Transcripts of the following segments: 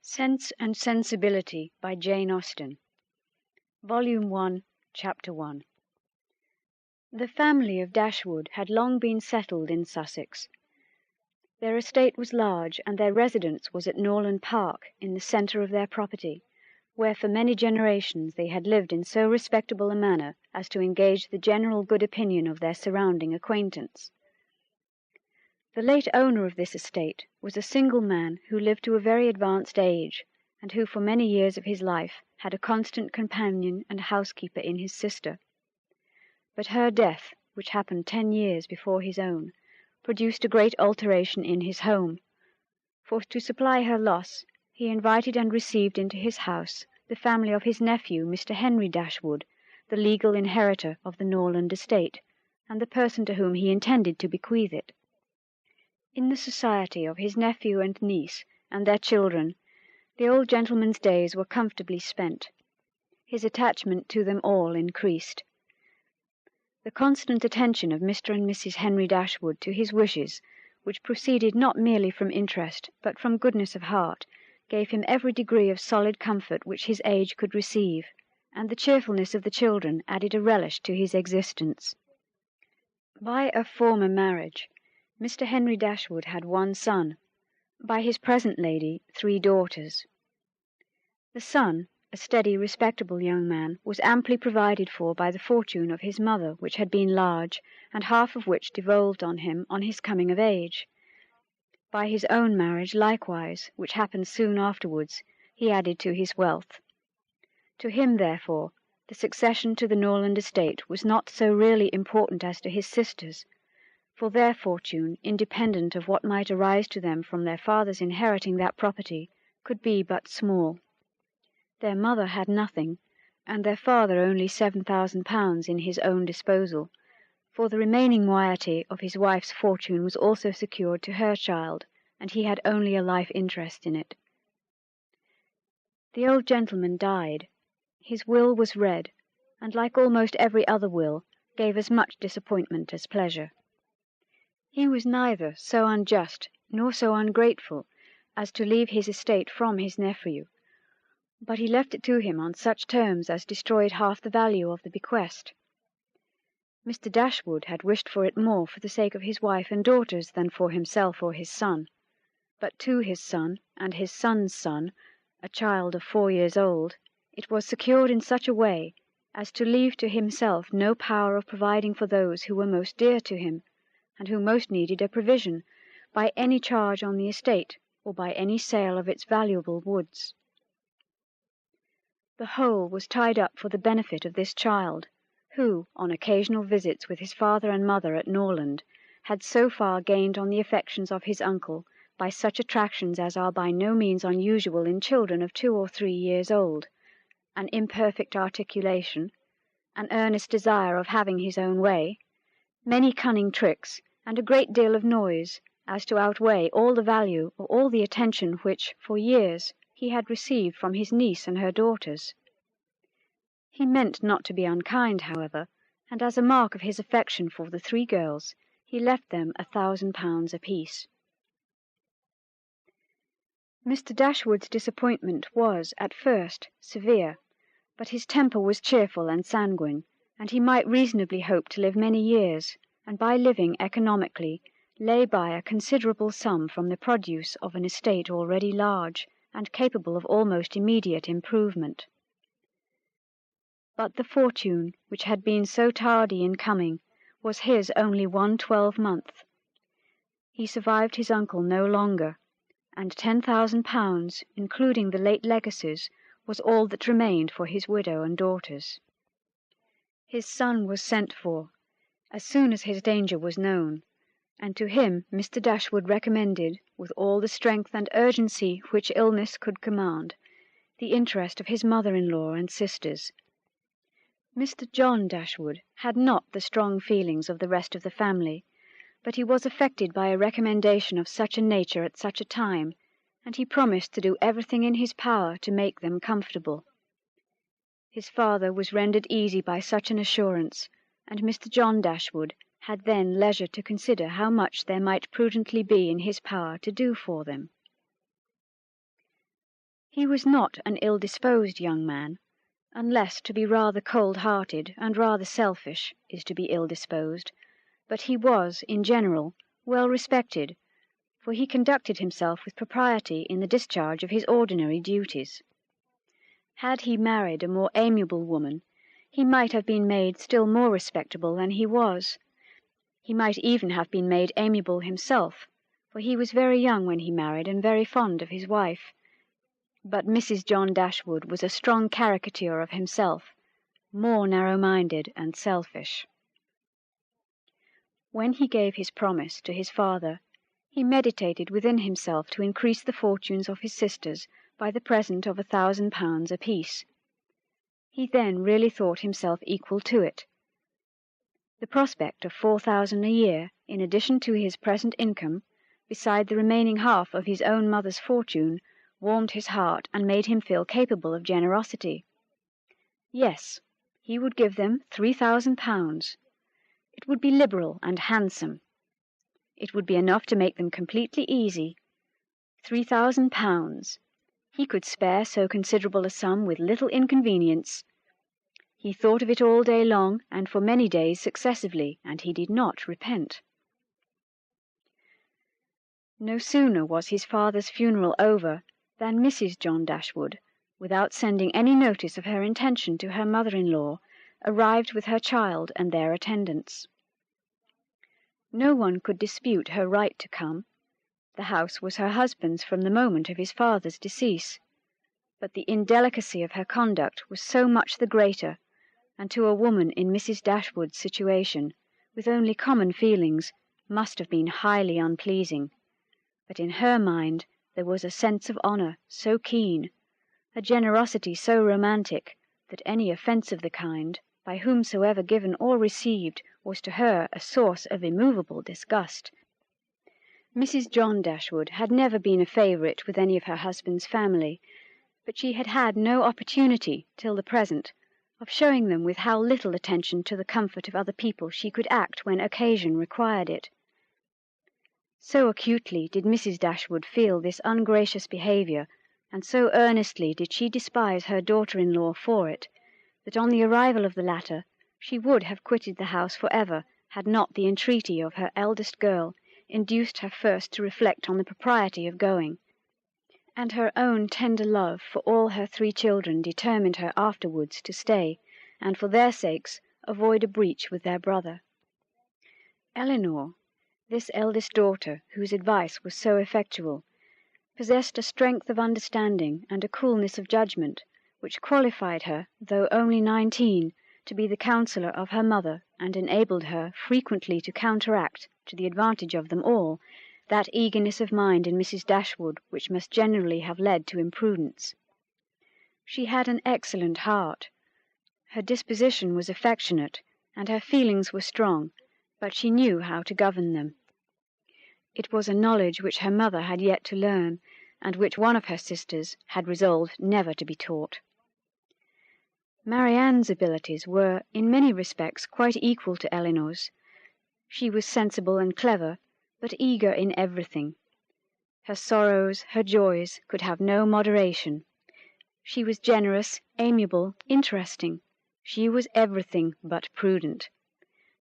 Sense and Sensibility by Jane Austen. Volume 1, Chapter 1. The family of Dashwood had long been settled in Sussex. Their estate was large, and their residence was at Norland Park, in the centre of their property, where for many generations they had lived in so respectable a manner as to engage the general good opinion of their surrounding acquaintance. The late owner of this estate was a single man who lived to a very advanced age, and who for many years of his life had a constant companion and housekeeper in his sister. But her death, which happened 10 years before his own, produced a great alteration in his home, for to supply her loss he invited and received into his house the family of his nephew, Mr. Henry Dashwood, the legal inheritor of the Norland estate, and the person to whom he intended to bequeath it. In the society of his nephew and niece and their children, the old gentleman's days were comfortably spent. His attachment to them all increased. The constant attention of Mr. and Mrs. Henry Dashwood to his wishes, which proceeded not merely from interest but from goodness of heart, gave him every degree of solid comfort which his age could receive, and the cheerfulness of the children added a relish to his existence. By a former marriage, Mr. Henry Dashwood had one son, by his present lady 3 daughters. The son, a steady, respectable young man, was amply provided for by the fortune of his mother, which had been large, and half of which devolved on him on his coming of age. By his own marriage likewise, which happened soon afterwards, he added to his wealth. To him, therefore, the succession to the Norland estate was not so really important as to his sisters, for their fortune, independent of what might arise to them from their father's inheriting that property, could be but small. Their mother had nothing, and their father only £7,000 in his own disposal, for the remaining moiety of his wife's fortune was also secured to her child, and he had only a life interest in it. The old gentleman died. His will was read, and like almost every other will, gave as much disappointment as pleasure. He was neither so unjust nor so ungrateful as to leave his estate from his nephew, but he left it to him on such terms as destroyed half the value of the bequest. Mr. Dashwood had wished for it more for the sake of his wife and daughters than for himself or his son, but to his son and his son's son, a child of 4 years old, it was secured in such a way as to leave to himself no power of providing for those who were most dear to him, and who most needed a provision, by any charge on the estate, or by any sale of its valuable woods. The whole was tied up for the benefit of this child, who, on occasional visits with his father and mother at Norland, had so far gained on the affections of his uncle by such attractions as are by no means unusual in children of 2 or 3 years old, an imperfect articulation, an earnest desire of having his own way, many cunning tricks, and a great deal of noise, as to outweigh all the value or all the attention which, for years, he had received from his niece and her daughters. He meant not to be unkind, however, and as a mark of his affection for the 3 girls, he left them £1,000 apiece. Mr. Dashwood's disappointment was, at first, severe, but his temper was cheerful and sanguine, and he might reasonably hope to live many years, and by living economically, lay by a considerable sum from the produce of an estate already large, and capable of almost immediate improvement. But the fortune, which had been so tardy in coming, was his only 1 12-month. He survived his uncle no longer, and £10,000, including the late legacies, was all that remained for his widow and daughters. His son was sent for, as soon as his danger was known, and to him Mr. Dashwood recommended, with all the strength and urgency which illness could command, the interest of his mother-in-law and sisters. Mr. John Dashwood had not the strong feelings of the rest of the family, but he was affected by a recommendation of such a nature at such a time, and he promised to do everything in his power to make them comfortable. His father was rendered easy by such an assurance, and Mr. John Dashwood had then leisure to consider how much there might prudently be in his power to do for them. He was not an ill-disposed young man, unless to be rather cold-hearted and rather selfish is to be ill-disposed, but he was, in general, well respected, for he conducted himself with propriety in the discharge of his ordinary duties. Had he married a more amiable woman, he might have been made still more respectable than he was. He might even have been made amiable himself, for he was very young when he married and very fond of his wife. But Mrs. John Dashwood was a strong caricature of himself, more narrow-minded and selfish. When he gave his promise to his father, he meditated within himself to increase the fortunes of his sisters by the present of £1,000 apiece. He then really thought himself equal to it. The prospect of £4,000 a year, in addition to his present income, beside the remaining half of his own mother's fortune, warmed his heart and made him feel capable of generosity. Yes, he would give them £3,000. It would be liberal and handsome. It would be enough to make them completely easy. £3,000. He could spare so considerable a sum with little inconvenience. He thought of it all day long, and for many days successively, and he did not repent. No sooner was his father's funeral over than Mrs. John Dashwood, without sending any notice of her intention to her mother-in-law, arrived with her child and their attendants. No one could dispute her right to come. The house was her husband's from the moment of his father's decease, but the indelicacy of her conduct was so much the greater, and to a woman in Mrs. Dashwood's situation, with only common feelings, must have been highly unpleasing. But in her mind there was a sense of honour so keen, a generosity so romantic, that any offence of the kind, by whomsoever given or received, was to her a source of immovable disgust. Mrs. John Dashwood had never been a favourite with any of her husband's family, but she had had no opportunity, till the present, of showing them with how little attention to the comfort of other people she could act when occasion required it. So acutely did Mrs. Dashwood feel this ungracious behaviour, and so earnestly did she despise her daughter-in-law for it, that on the arrival of the latter she would have quitted the house for ever, had not the entreaty of her eldest girl induced her first to reflect on the propriety of going, and her own tender love for all her 3 children determined her afterwards to stay, and for their sakes avoid a breach with their brother. Eleanor, this eldest daughter, whose advice was so effectual, possessed a strength of understanding and a coolness of judgment which qualified her, though only 19, to be the counsellor of her mother, and enabled her frequently to counteract, to the advantage of them all, that eagerness of mind in Mrs. Dashwood which must generally have led to imprudence. She had an excellent heart. Her disposition was affectionate, and her feelings were strong, but she knew how to govern them. It was a knowledge which her mother had yet to learn, and which one of her sisters had resolved never to be taught. Marianne's abilities were, in many respects, quite equal to Eleanor's. She was sensible and clever, but eager in everything. Her sorrows, her joys, could have no moderation. She was generous, amiable, interesting. She was everything but prudent.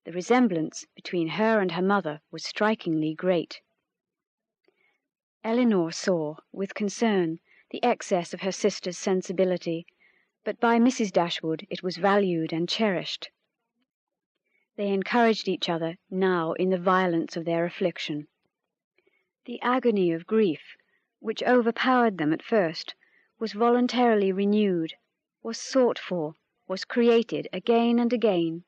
The resemblance between her and her mother was strikingly great. Eleanor saw, with concern, the excess of her sister's sensibility, but by Mrs. Dashwood it was valued and cherished. They encouraged each other now in the violence of their affliction. The agony of grief, which overpowered them at first, was voluntarily renewed, was sought for, was created again and again.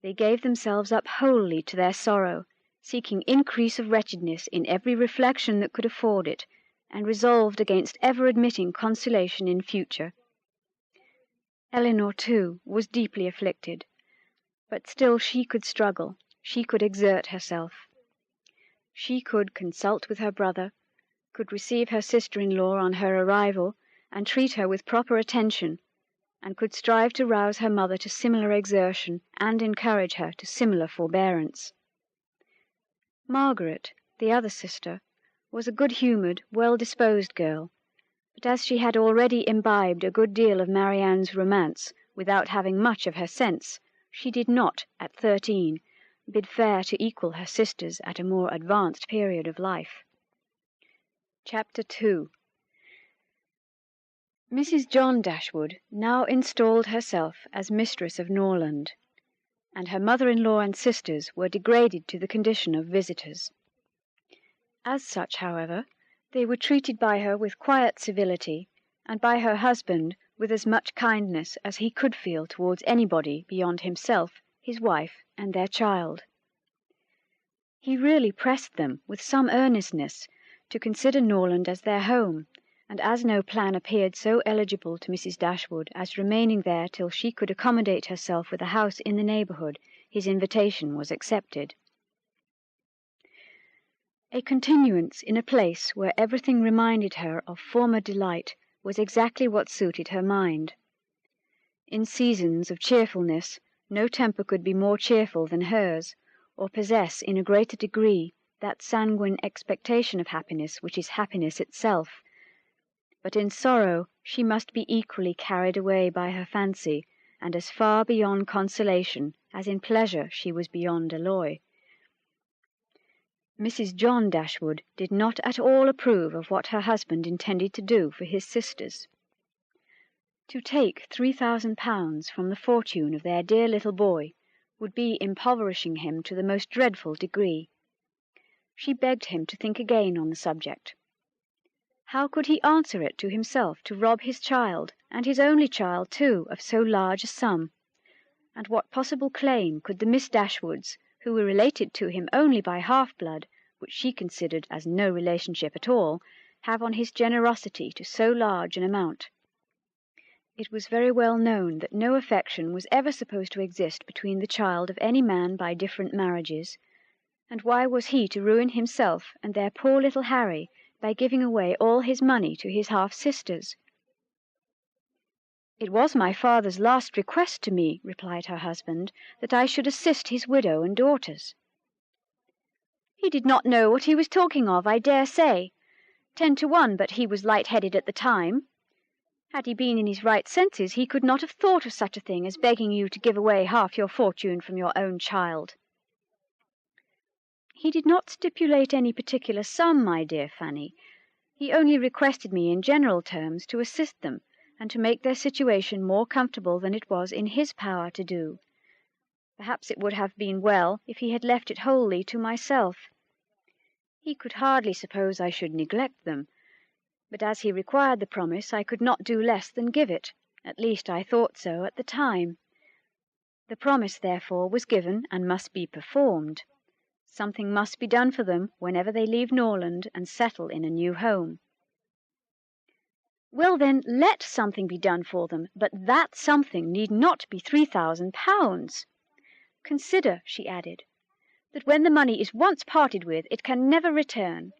They gave themselves up wholly to their sorrow, seeking increase of wretchedness in every reflection that could afford it, and resolved against ever admitting consolation in future. Eleanor, too, was deeply afflicted, but still she could struggle, she could exert herself. She could consult with her brother, could receive her sister-in-law on her arrival, and treat her with proper attention, and could strive to rouse her mother to similar exertion, and encourage her to similar forbearance. Margaret, the other sister, was a good-humoured, well-disposed girl, But as she had already imbibed a good deal of Marianne's romance without having much of her sense, she did not, at 13, bid fair to equal her sisters at a more advanced period of life. Chapter 2. Mrs. John Dashwood now installed herself as mistress of Norland, and her mother-in-law and sisters were degraded to the condition of visitors. As such, however, they were treated by her with quiet civility, and by her husband with as much kindness as he could feel towards anybody beyond himself, his wife, and their child. He really pressed them, with some earnestness, to consider Norland as their home, and as no plan appeared so eligible to Mrs. Dashwood as remaining there till she could accommodate herself with a house in the neighbourhood, his invitation was accepted. A continuance in a place where everything reminded her of former delight was exactly what suited her mind. In seasons of cheerfulness, no temper could be more cheerful than hers, or possess in a greater degree that sanguine expectation of happiness which is happiness itself. But in sorrow she must be equally carried away by her fancy, and as far beyond consolation as in pleasure she was beyond alloy. Mrs. John Dashwood did not at all approve of what her husband intended to do for his sisters. To take £3,000 from the fortune of their dear little boy would be impoverishing him to the most dreadful degree. She begged him to think again on the subject. How could he answer it to himself to rob his child, and his only child too, of so large a sum? And what possible claim could the Miss Dashwoods, who were related to him only by half-blood, which she considered as no relationship at all, have on his generosity to so large an amount? It was very well known that no affection was ever supposed to exist between the child of any man by different marriages, and why was he to ruin himself and their poor little Harry by giving away all his money to his half-sisters? "It was my father's last request to me," replied her husband, "that I should assist his widow and daughters." "He did not know what he was talking of, I dare say. 10 to 1 but he was light-headed at the time. Had he been in his right senses, he could not have thought of such a thing as begging you to give away half your fortune from your own child." "He did not stipulate any particular sum, my dear Fanny. He only requested me in general terms to assist them, and to make their situation more comfortable than it was in his power to do. Perhaps it would have been well if he had left it wholly to myself. He could hardly suppose I should neglect them, but as he required the promise, I could not do less than give it. At least I thought so at the time. The promise, therefore, was given and must be performed. Something must be done for them whenever they leave Norland and settle in a new home." "Well, then, let something be done for them, but that something need not be £3,000. Consider," she added, "that when the money is once parted with, it can never return.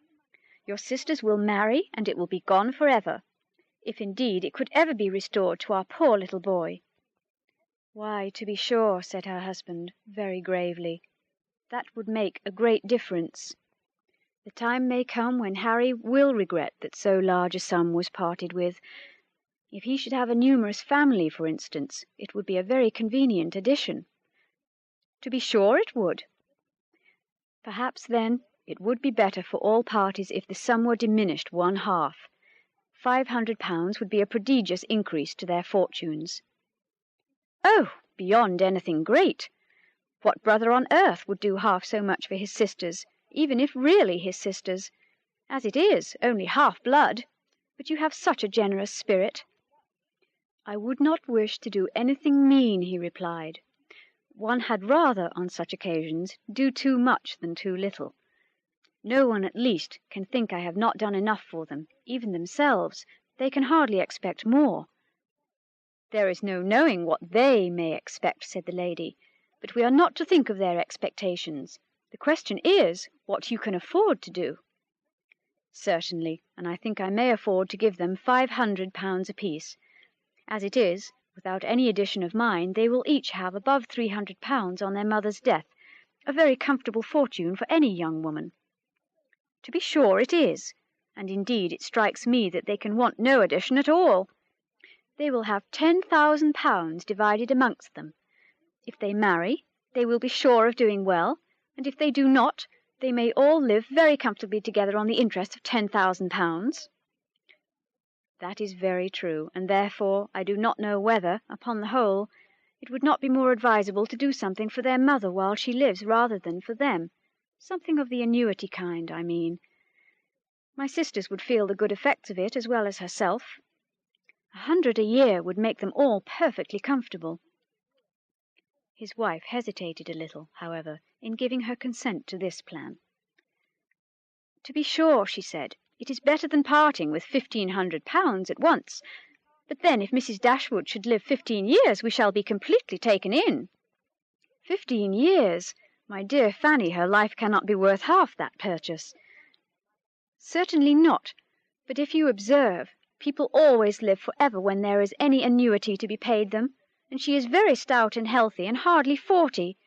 Your sisters will marry, and it will be gone for ever, if indeed it could ever be restored to our poor little boy." "Why, to be sure," said her husband, very gravely, "that would make a great difference. The time may come when Harry will regret that so large a sum was parted with. If he should have a numerous family, for instance, it would be a very convenient addition." "To be sure it would." "Perhaps, then, it would be better for all parties if the sum were diminished one half. £500 would be a prodigious increase to their fortunes." "Oh, beyond anything great! What brother on earth would do half so much for his sisters, even if really his sisters? As it is, only half-blood. But you have such a generous spirit." "I would not wish to do anything mean," he replied. "One had rather, on such occasions, do too much than too little. No one, at least, can think I have not done enough for them. Even themselves, they can hardly expect more." "There is no knowing what they may expect," said the lady, "but we are not to think of their expectations. The question is, what you can afford to do." "Certainly, and I think I may afford to give them £500 apiece. As it is, without any addition of mine, they will each have above £300 on their mother's death, a very comfortable fortune for any young woman." "To be sure it is. and indeed it strikes me that they can want no addition at all. They will have £10,000 divided amongst them. If they marry, they will be sure of doing well, and if they do not, they may all live very comfortably together on the interest of £10,000. That is very true, and therefore I do not know whether, upon the whole, it would not be more advisable to do something for their mother while she lives rather than for them. Something of the annuity kind, I mean. My sisters would feel the good effects of it as well as herself. 100 a year would make them all perfectly comfortable. His wife hesitated a little, however, in giving her consent to this plan. To be sure, she said, it is better than parting with £1,500 at once. But then if Mrs. Dashwood should live 15 years, we shall be completely taken in. 15 years! My dear Fanny, her life cannot be worth half that purchase. Certainly not, but if you observe, people always live for ever when there is any annuity to be paid them, and she is very stout and healthy and hardly 40.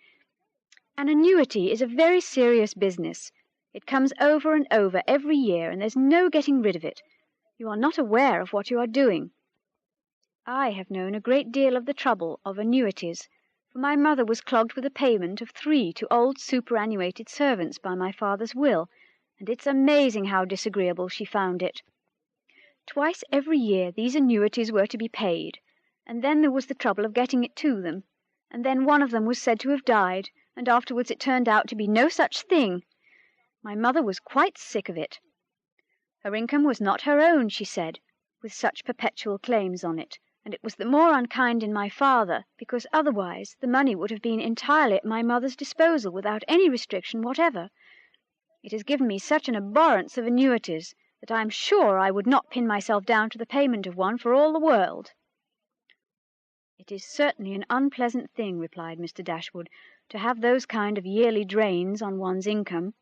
An annuity is a very serious business. It comes over and over every year, and there's no getting rid of it. You are not aware of what you are doing. I have known a great deal of the trouble of annuities, for my mother was clogged with a payment of 3 to old superannuated servants by my father's will, and it's amazing how disagreeable she found it. Twice every year these annuities were to be paid, and then there was the trouble of getting it to them, and then one of them was said to have died, and afterwards it turned out to be no such thing. My mother was quite sick of it. Her income was not her own, she said, with such perpetual claims on it, and it was the more unkind in my father, because otherwise the money would have been entirely at my mother's disposal without any restriction whatever. It has given me such an abhorrence of annuities that I am sure I would not pin myself down to the payment of one for all the world. It is certainly an unpleasant thing, replied Mr. Dashwood, to have those kind of yearly drains on one's income.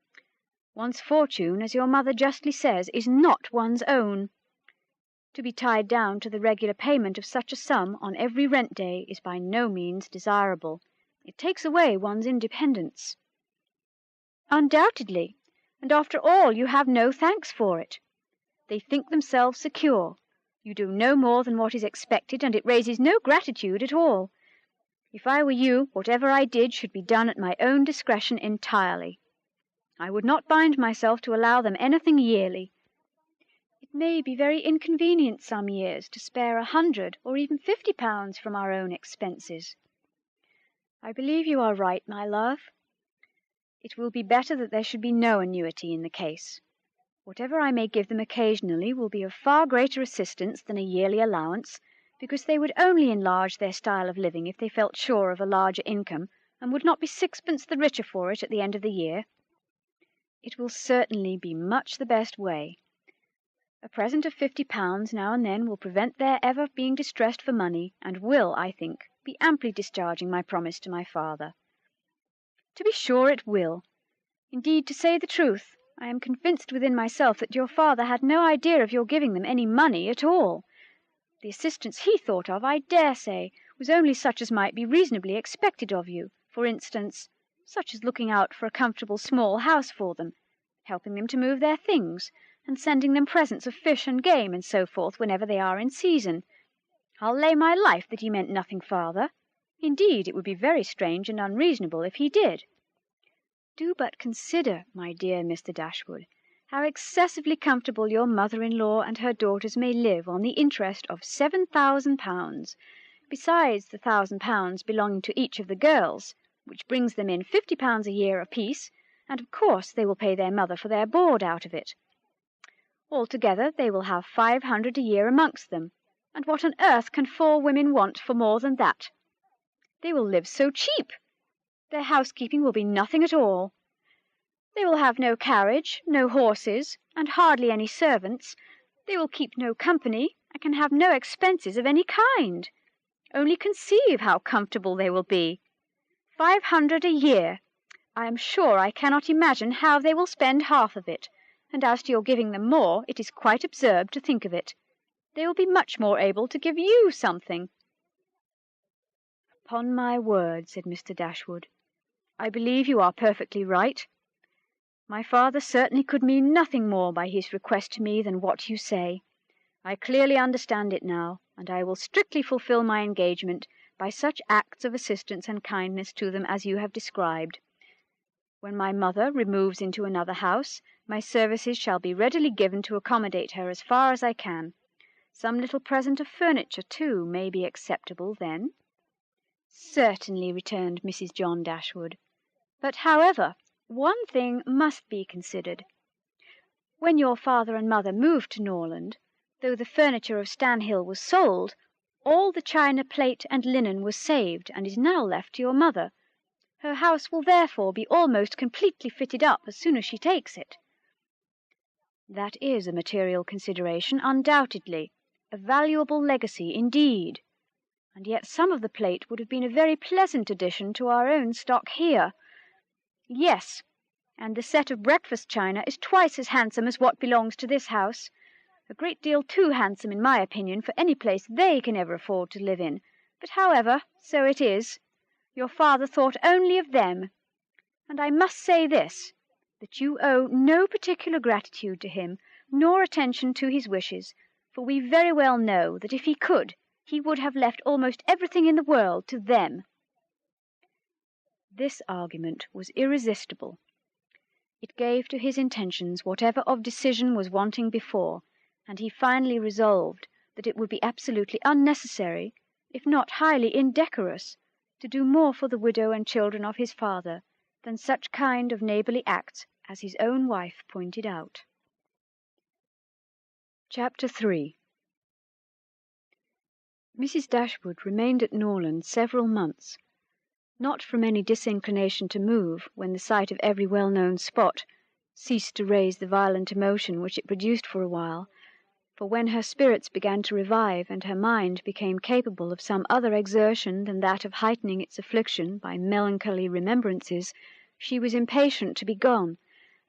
One's fortune, as your mother justly says, is not one's own. To be tied down to the regular payment of such a sum on every rent day is by no means desirable. It takes away one's independence. Undoubtedly, and after all you have no thanks for it. They think themselves secure. You do no more than what is expected, and it raises no gratitude at all. If I were you, whatever I did should be done at my own discretion entirely. I would not bind myself to allow them anything yearly. It may be very inconvenient some years to spare 100 or even £50 from our own expenses. I believe you are right, my love. It will be better that there should be no annuity in the case. Whatever I may give them occasionally will be of far greater assistance than a yearly allowance, because they would only enlarge their style of living if they felt sure of a larger income, and would not be sixpence the richer for it at the end of the year. It will certainly be much the best way. A present of £50 now and then will prevent their ever being distressed for money, and will, I think, be amply discharging my promise to my father. To be sure it will. Indeed, to say the truth, I am convinced within myself that your father had no idea of your giving them any money at all. The assistance he thought of, I dare say, was only such as might be reasonably expected of you, for instance, such as looking out for a comfortable small house for them, helping them to move their things, and sending them presents of fish and game and so forth whenever they are in season. I'll lay my life that he meant nothing farther. Indeed, it would be very strange and unreasonable if he did. Do but consider, my dear Mr. Dashwood, how excessively comfortable your mother-in-law and her daughters may live on the interest of £7,000, besides the £1,000 belonging to each of the girls, which brings them in £50 a year apiece, and of course they will pay their mother for their board out of it. Altogether they will have 500 a year amongst them, and what on earth can 4 women want for more than that? They will live so cheap. Their housekeeping will be nothing at all. They will have no carriage, no horses, and hardly any servants. They will keep no company, and can have no expenses of any kind. Only conceive how comfortable they will be. 500 a year! I am sure I cannot imagine how they will spend half of it, and as to your giving them more, it is quite absurd to think of it. They will be much more able to give you something. Upon my word, said Mr. Dashwood, I believe you are perfectly right. My father certainly could mean nothing more by his request to me than what you say. I clearly understand it now, and I will strictly fulfil my engagement by such acts of assistance and kindness to them as you have described. When my mother removes into another house, my services shall be readily given to accommodate her as far as I can. Some little present of furniture, too, may be acceptable then." "Certainly," returned Mrs. John Dashwood. "But, however, one thing must be considered. When your father and mother moved to Norland, though the furniture of Stanhill was sold, all the china, plate, and linen was saved, and is now left to your mother. Her house will therefore be almost completely fitted up as soon as she takes it." "That is a material consideration, undoubtedly, a valuable legacy indeed. And yet some of the plate would have been a very pleasant addition to our own stock here." "Yes, and the set of breakfast china is twice as handsome as what belongs to this house. A great deal too handsome, in my opinion, for any place they can ever afford to live in. But, however, so it is. Your father thought only of them. And I must say this, that you owe no particular gratitude to him, nor attention to his wishes, for we very well know that if he could, he would have left almost everything in the world to them." This argument was irresistible. It gave to his intentions whatever of decision was wanting before, and he finally resolved that it would be absolutely unnecessary, if not highly indecorous, to do more for the widow and children of his father than such kind of neighbourly acts as his own wife pointed out. Chapter 3. Mrs. Dashwood remained at Norland several months, not from any disinclination to move when the sight of every well-known spot ceased to raise the violent emotion which it produced for a while, for when her spirits began to revive and her mind became capable of some other exertion than that of heightening its affliction by melancholy remembrances, she was impatient to be gone,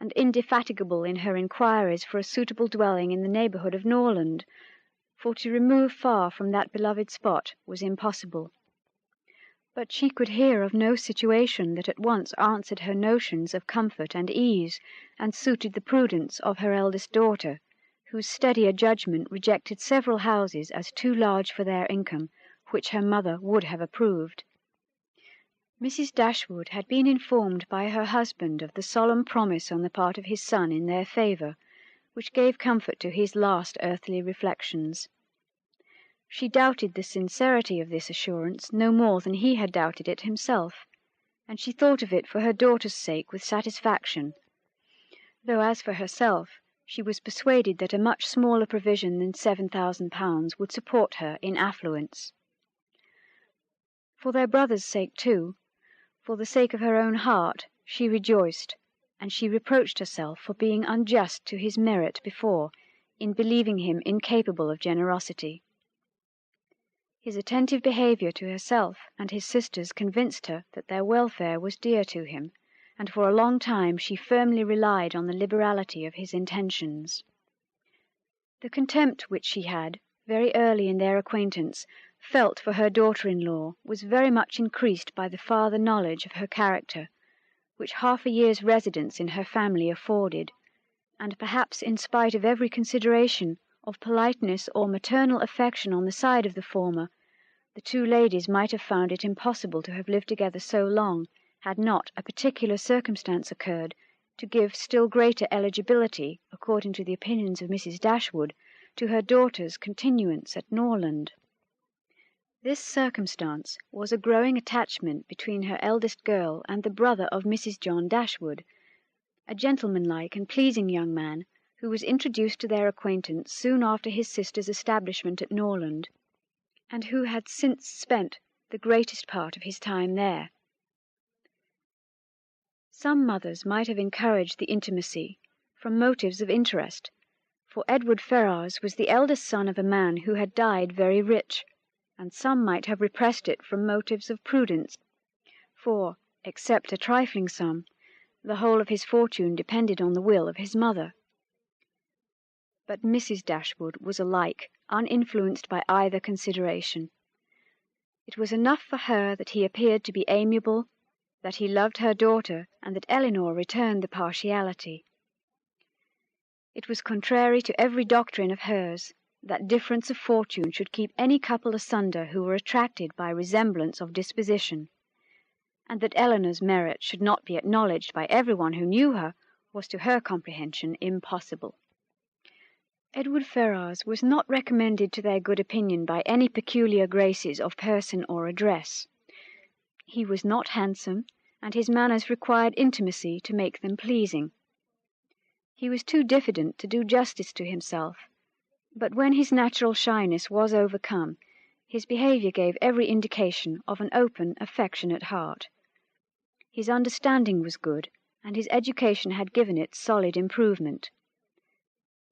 and indefatigable in her inquiries for a suitable dwelling in the neighbourhood of Norland, for to remove far from that beloved spot was impossible. But she could hear of no situation that at once answered her notions of comfort and ease, and suited the prudence of her eldest daughter, whose steadier judgment rejected several houses as too large for their income, which her mother would have approved. Mrs. Dashwood had been informed by her husband of the solemn promise on the part of his son in their favour, which gave comfort to his last earthly reflections. She doubted the sincerity of this assurance no more than he had doubted it himself, and she thought of it for her daughter's sake with satisfaction, though as for herself, she was persuaded that a much smaller provision than £7,000 would support her in affluence. For their brother's sake too, for the sake of her own heart, she rejoiced, and she reproached herself for being unjust to his merit before, in believing him incapable of generosity. His attentive behaviour to herself and his sisters convinced her that their welfare was dear to him, and for a long time she firmly relied on the liberality of his intentions. The contempt which she had, very early in their acquaintance, felt for her daughter-in-law was very much increased by the farther knowledge of her character, which half a year's residence in her family afforded, and perhaps in spite of every consideration of politeness or maternal affection on the side of the former, the two ladies might have found it impossible to have lived together so long, had not a particular circumstance occurred to give still greater eligibility, according to the opinions of Mrs. Dashwood, to her daughter's continuance at Norland. This circumstance was a growing attachment between her eldest girl and the brother of Mrs. John Dashwood, a gentlemanlike and pleasing young man, who was introduced to their acquaintance soon after his sister's establishment at Norland, and who had since spent the greatest part of his time there. Some mothers might have encouraged the intimacy from motives of interest, for Edward Ferrars was the eldest son of a man who had died very rich, and some might have repressed it from motives of prudence, for, except a trifling sum, the whole of his fortune depended on the will of his mother. But Mrs. Dashwood was alike uninfluenced by either consideration. It was enough for her that he appeared to be amiable, that he loved her daughter, and that Eleanor returned the partiality. It was contrary to every doctrine of hers that difference of fortune should keep any couple asunder who were attracted by resemblance of disposition, and that Eleanor's merit should not be acknowledged by everyone who knew her was to her comprehension impossible. Edward Ferrars was not recommended to their good opinion by any peculiar graces of person or address. He was not handsome, and his manners required intimacy to make them pleasing. He was too diffident to do justice to himself, but when his natural shyness was overcome, his behaviour gave every indication of an open, affectionate heart. His understanding was good, and his education had given it solid improvement.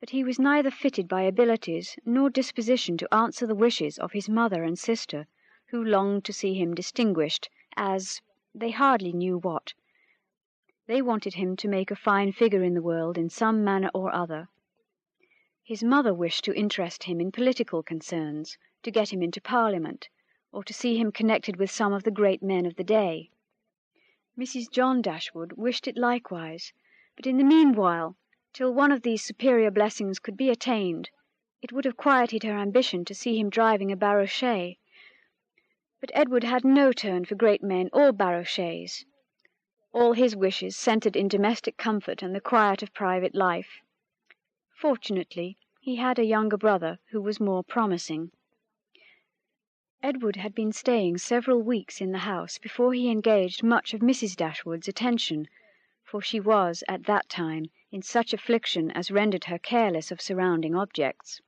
But he was neither fitted by abilities nor disposition to answer the wishes of his mother and sister, who longed to see him distinguished as they hardly knew what. They wanted him to make a fine figure in the world in some manner or other. His mother wished to interest him in political concerns, to get him into Parliament, or to see him connected with some of the great men of the day. Mrs. John Dashwood wished it likewise, but in the meanwhile, till one of these superior blessings could be attained, it would have quieted her ambition to see him driving a barouchet. But Edward had no turn for great men or barouchets. All his wishes centred in domestic comfort and the quiet of private life. Fortunately, he had a younger brother who was more promising. Edward had been staying several weeks in the house before he engaged much of Mrs. Dashwood's attention, for she was, at that time, in such affliction as rendered her careless of surrounding objects.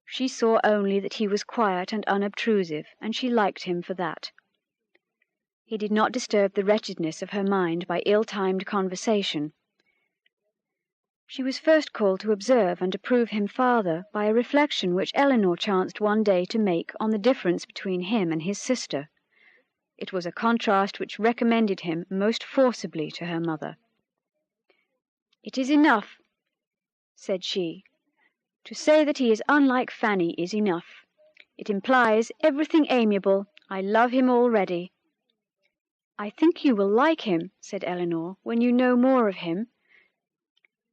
She saw only that he was quiet and unobtrusive, and she liked him for that. He did not disturb the wretchedness of her mind by ill-timed conversation. She was first called to observe and approve him farther by a reflection which Eleanor chanced one day to make on the difference between him and his sister. It was a contrast which recommended him most forcibly to her mother. "It is enough," said she. "To say that he is unlike Fanny is enough. It implies everything amiable. I love him already." "I think you will like him," said Eleanor, "when you know more of him."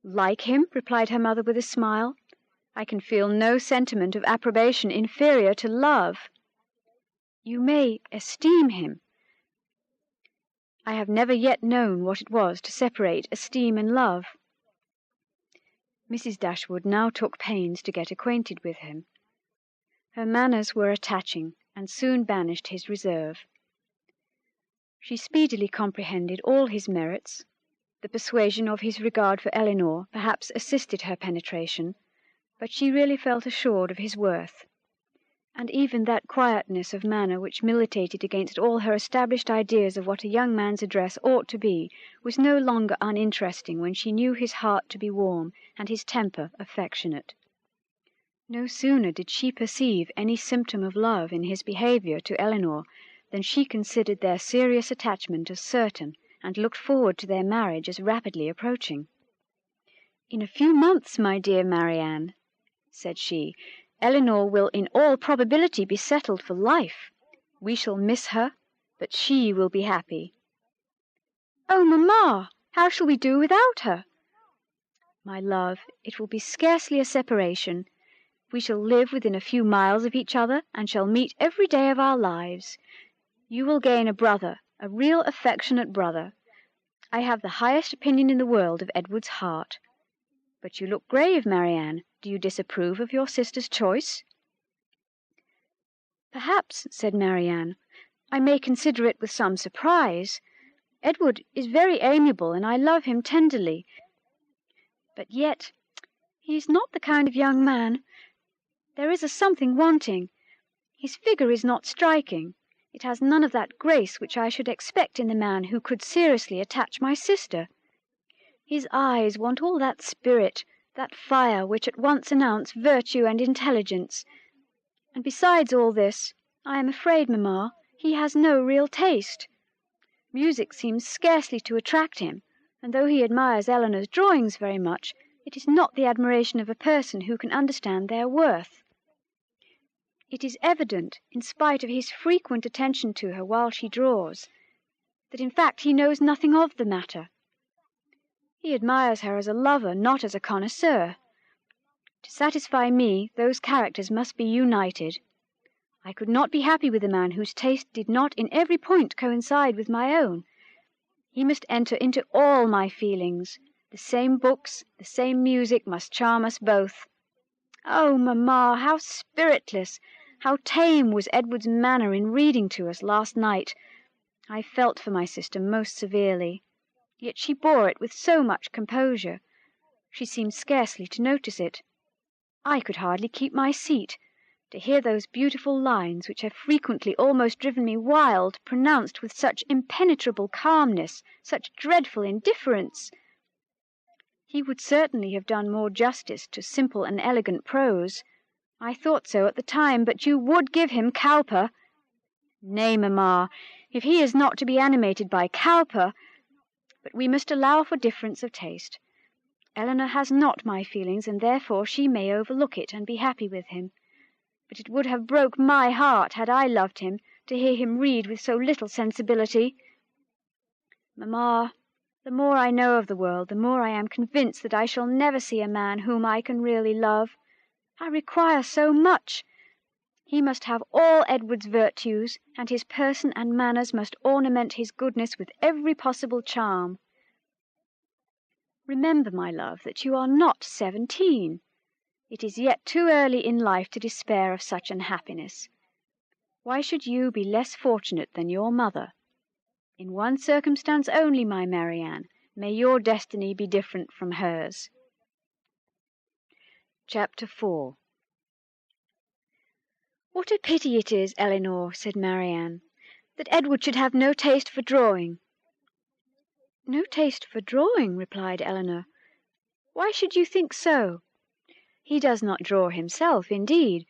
"Like him?" replied her mother with a smile. "I can feel no sentiment of approbation inferior to love." "You may esteem him." "I have never yet known what it was to separate esteem and love." Mrs. Dashwood now took pains to get acquainted with him. Her manners were attaching, and soon banished his reserve. She speedily comprehended all his merits. The persuasion of his regard for Eleanor perhaps assisted her penetration, but she really felt assured of his worth, and even that quietness of manner which militated against all her established ideas of what a young man's address ought to be was no longer uninteresting when she knew his heart to be warm and his temper affectionate. No sooner did she perceive any symptom of love in his behaviour to Eleanor than she considered their serious attachment as certain, and looked forward to their marriage as rapidly approaching. "In a few months, my dear Marianne," said she, "Eleanor will in all probability be settled for life. We shall miss her, but she will be happy." "Oh, mamma, how shall we do without her?" "My love, it will be scarcely a separation. We shall live within a few miles of each other, and shall meet every day of our lives. You will gain a brother, a real affectionate brother. I have the highest opinion in the world of Edward's heart. But you look grave, Marianne. Do you disapprove of your sister's choice?" "Perhaps," said Marianne, "I may consider it with some surprise. Edward is very amiable, and I love him tenderly. But yet he is not the kind of young man. There is a something wanting. His figure is not striking. It has none of that grace which I should expect in the man who could seriously attach my sister. His eyes want all that spirit, that fire which at once announce virtue and intelligence. And besides all this, I am afraid, mamma, he has no real taste. Music seems scarcely to attract him, and though he admires Eleanor's drawings very much, it is not the admiration of a person who can understand their worth. It is evident, in spite of his frequent attention to her while she draws, that in fact he knows nothing of the matter. He admires her as a lover, not as a connoisseur. To satisfy me, those characters must be united. I could not be happy with a man whose taste did not in every point coincide with my own. He must enter into all my feelings. The same books, the same music must charm us both. Oh, mamma, how spiritless, how tame was Edward's manner in reading to us last night! I felt for my sister most severely, yet she bore it with so much composure. She seemed scarcely to notice it. I could hardly keep my seat. To hear those beautiful lines, which have frequently almost driven me wild, pronounced with such impenetrable calmness, such dreadful indifference. He would certainly have done more justice to simple and elegant prose. I thought so at the time, but you would give him Cowper. Nay, mamma, if he is not to be animated by Cowper, but we must allow for difference of taste. Eleanor has not my feelings, and therefore she may overlook it and be happy with him. But it would have broke my heart, had I loved him, to hear him read with so little sensibility. Mamma, the more I know of the world, the more I am convinced that I shall never see a man whom I can really love. I require so much. He must have all Edward's virtues, and his person and manners must ornament his goodness with every possible charm. Remember, my love, that you are not 17. It is yet too early in life to despair of such unhappiness. Why should you be less fortunate than your mother? In one circumstance only, my Marianne, may your destiny be different from hers. Chapter 4. What a pity it is, Eleanor, said Marianne, that Edward should have no taste for drawing. No taste for drawing, replied Eleanor. Why should you think so? He does not draw himself, indeed,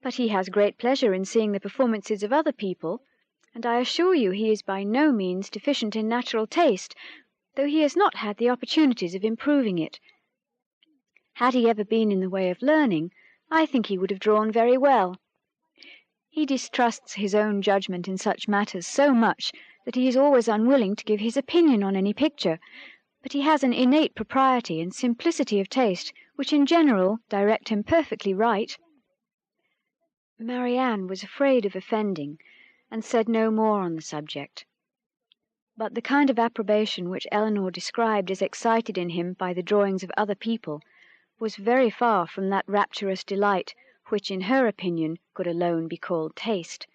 but he has great pleasure in seeing the performances of other people, and I assure you he is by no means deficient in natural taste, though he has not had the opportunities of improving it. Had he ever been in the way of learning, I think he would have drawn very well. He distrusts his own judgment in such matters so much that he is always unwilling to give his opinion on any picture, but he has an innate propriety and simplicity of taste which in general direct him perfectly right. Marianne was afraid of offending, and said no more on the subject. But the kind of approbation which Eleanor described as excited in him by the drawings of other people was very far from that rapturous delight which, in her opinion, could alone be called taste.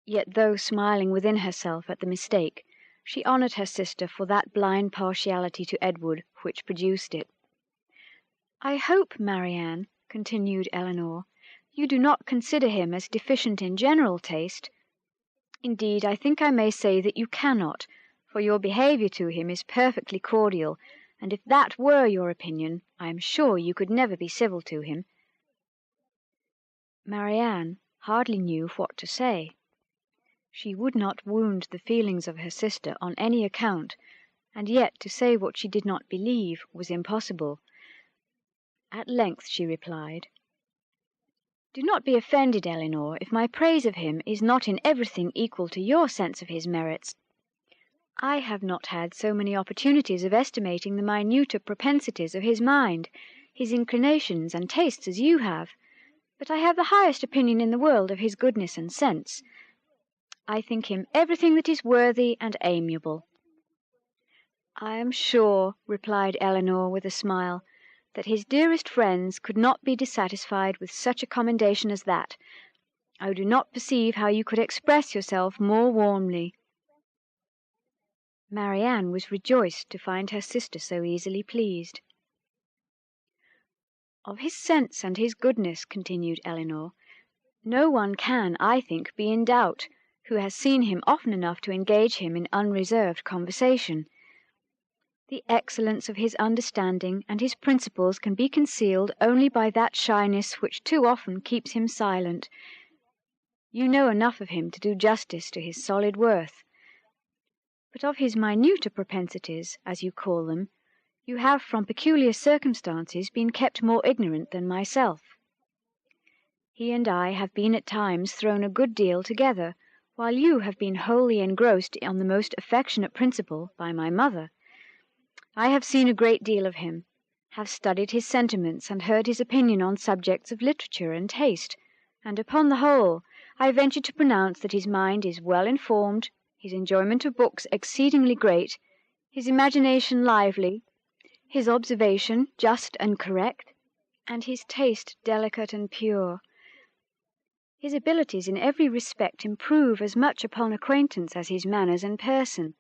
Yet, though smiling within herself at the mistake, she honoured her sister for that blind partiality to Edward which produced it. I hope, Marianne, continued Eleanor, you do not consider him as deficient in general taste. Indeed, I think I may say that you cannot, for your behaviour to him is perfectly cordial, and if that were your opinion, I am sure you could never be civil to him. Marianne hardly knew what to say. She would not wound the feelings of her sister on any account, and yet to say what she did not believe was impossible. At length she replied, Do not be offended, Eleanor, if my praise of him is not in everything equal to your sense of his merits. I have not had so many opportunities of estimating the minuter propensities of his mind, his inclinations and tastes as you have, but I have the highest opinion in the world of his goodness and sense. I think him everything that is worthy and amiable. I am sure, replied Eleanor with a smile, that his dearest friends could not be dissatisfied with such a commendation as that. I do not perceive how you could express yourself more warmly. Marianne was rejoiced to find her sister so easily pleased. Of his sense and his goodness, continued Eleanor, no one can, I think, be in doubt, who has seen him often enough to engage him in unreserved conversation. The excellence of his understanding and his principles can be concealed only by that shyness which too often keeps him silent. You know enough of him to do justice to his solid worth. But of his minuter propensities, as you call them, you have from peculiar circumstances been kept more ignorant than myself. He and I have been at times thrown a good deal together, while you have been wholly engrossed on the most affectionate principle by my mother. I have seen a great deal of him, have studied his sentiments and heard his opinion on subjects of literature and taste, and upon the whole, I venture to pronounce that his mind is well informed, his enjoyment of books exceedingly great, his imagination lively, his observation just and correct, and his taste delicate and pure. His abilities in every respect improve as much upon acquaintance as his manners and person.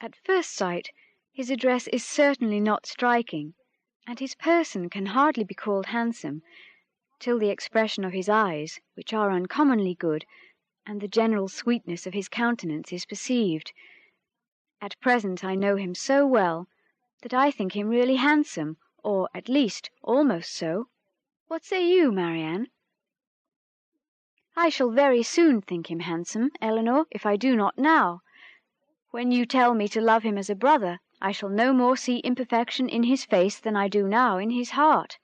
At first sight, his address is certainly not striking, and his person can hardly be called handsome, till the expression of his eyes, which are uncommonly good, and the general sweetness of his countenance is perceived. At present I know him so well, that I think him really handsome, or, at least, almost so. What say you, Marianne? I shall very soon think him handsome, Eleanor, if I do not now. When you tell me to love him as a brother, I shall no more see imperfection in his face than I do now in his heart.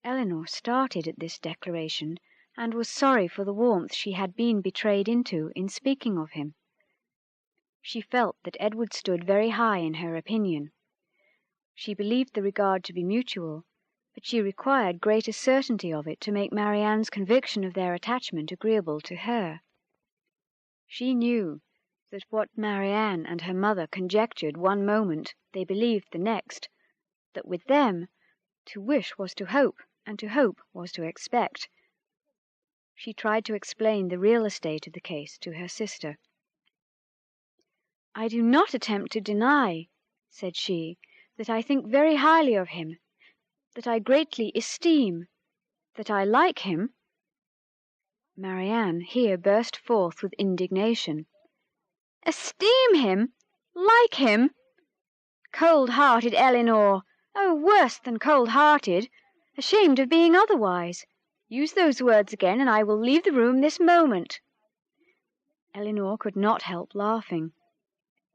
Eleanor started at this declaration, and was sorry for the warmth she had been betrayed into in speaking of him. She felt that Edward stood very high in her opinion. She believed the regard to be mutual, but she required greater certainty of it to make Marianne's conviction of their attachment agreeable to her. She knew that what Marianne and her mother conjectured one moment they believed the next, that with them to wish was to hope, and to hope was to expect. She tried to explain the real estate of the case to her sister. "I do not attempt to deny," said she, "that I think very highly of him, that I greatly esteem, that I like him." Marianne here burst forth with indignation. "Esteem him! Like him! Cold-hearted Eleanor! Oh, worse than cold-hearted! Ashamed of being otherwise! Use those words again, and I will leave the room this moment." Eleanor could not help laughing.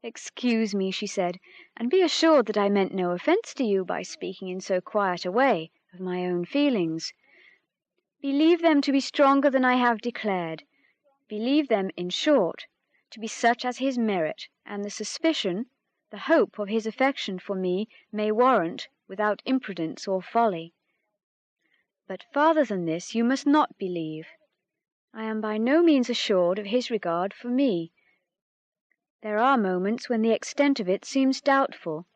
"Excuse me," she said, "and be assured that I meant no offence to you by speaking in so quiet a way of my own feelings. Believe them to be stronger than I have declared. Believe them, in short, to be such as his merit, and the suspicion, the hope of his affection for me may warrant, without imprudence or folly. But farther than this you must not believe. I am by no means assured of his regard for me. There are moments when the extent of it seems doubtful.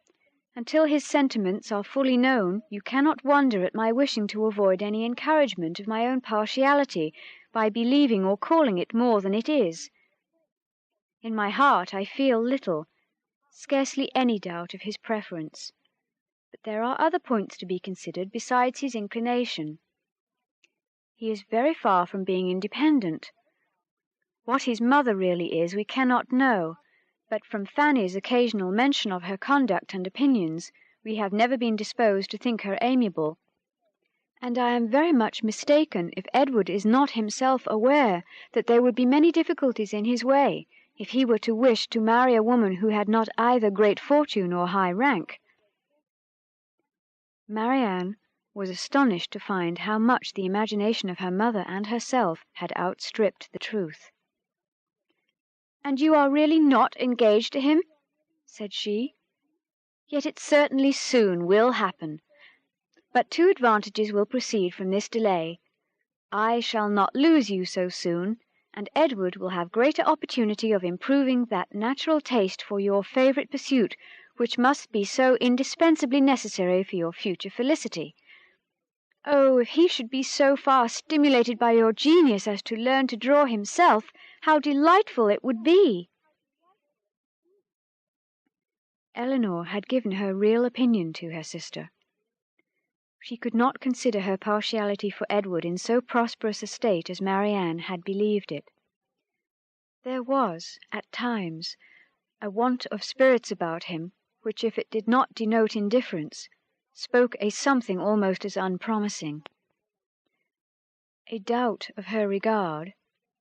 Until his sentiments are fully known, you cannot wonder at my wishing to avoid any encouragement of my own partiality by believing or calling it more than it is. In my heart I feel little, scarcely any doubt of his preference. But there are other points to be considered besides his inclination. He is very far from being independent. What his mother really is we cannot know, but from Fanny's occasional mention of her conduct and opinions, we have never been disposed to think her amiable, and I am very much mistaken if Edward is not himself aware that there would be many difficulties in his way if he were to wish to marry a woman who had not either great fortune or high rank." Marianne was astonished to find how much the imagination of her mother and herself had outstripped the truth. "And you are really not engaged to him?" said she. "Yet it certainly soon will happen. But two advantages will proceed from this delay. I shall not lose you so soon, and Edward will have greater opportunity of improving that natural taste for your favourite pursuit which must be so indispensably necessary for your future felicity. Oh, if he should be so far stimulated by your genius as to learn to draw himself, how delightful it would be!" Eleanor had given her real opinion to her sister. She could not consider her partiality for Edward in so prosperous a state as Marianne had believed it. There was, at times, a want of spirits about him, which, if it did not denote indifference, spoke a something almost as unpromising. A doubt of her regard,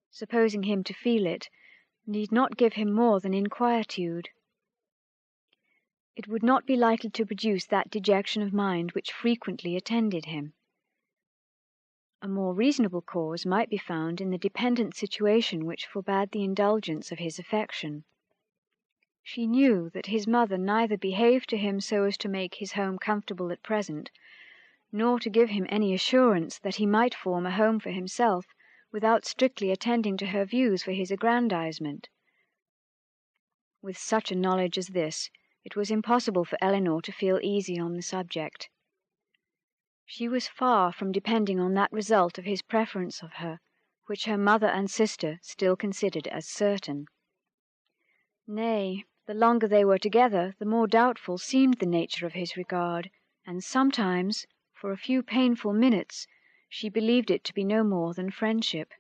supposing him to feel it, need not give him more than inquietude. It would not be likely to produce that dejection of mind which frequently attended him. A more reasonable cause might be found in the dependent situation which forbade the indulgence of his affection. She knew that his mother neither behaved to him so as to make his home comfortable at present, nor to give him any assurance that he might form a home for himself without strictly attending to her views for his aggrandizement. With such a knowledge as this, it was impossible for Elinor to feel easy on the subject. She was far from depending on that result of his preference of her, which her mother and sister still considered as certain. Nay, the longer they were together, the more doubtful seemed the nature of his regard, and sometimes, for a few painful minutes, she believed it to be no more than friendship.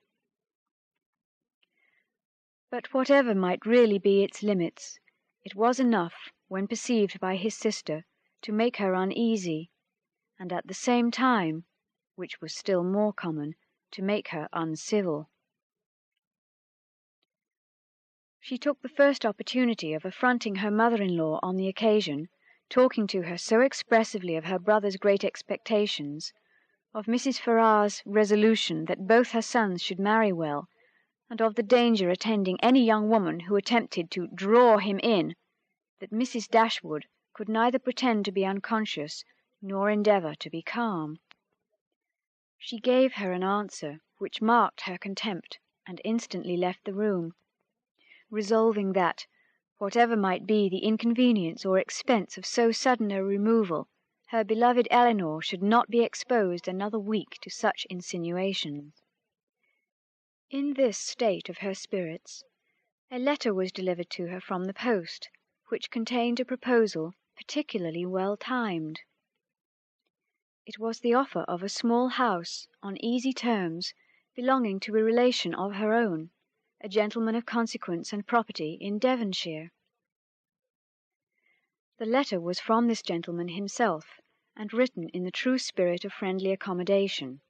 But whatever might really be its limits, it was enough, when perceived by his sister, to make her uneasy, and at the same time, which was still more common, to make her uncivil. She took the first opportunity of affronting her mother-in-law on the occasion, talking to her so expressively of her brother's great expectations, of Mrs. Ferrars's resolution that both her sons should marry well, and of the danger attending any young woman who attempted to draw him in, that Mrs. Dashwood could neither pretend to be unconscious nor endeavour to be calm. She gave her an answer which marked her contempt, and instantly left the room, resolving that, whatever might be the inconvenience or expense of so sudden a removal, her beloved Elinor should not be exposed another week to such insinuations. In this state of her spirits, a letter was delivered to her from the post, which contained a proposal particularly well timed. It was the offer of a small house, on easy terms, belonging to a relation of her own, a gentleman of consequence and property in Devonshire. The letter was from this gentleman himself, and written in the true spirit of friendly accommodation.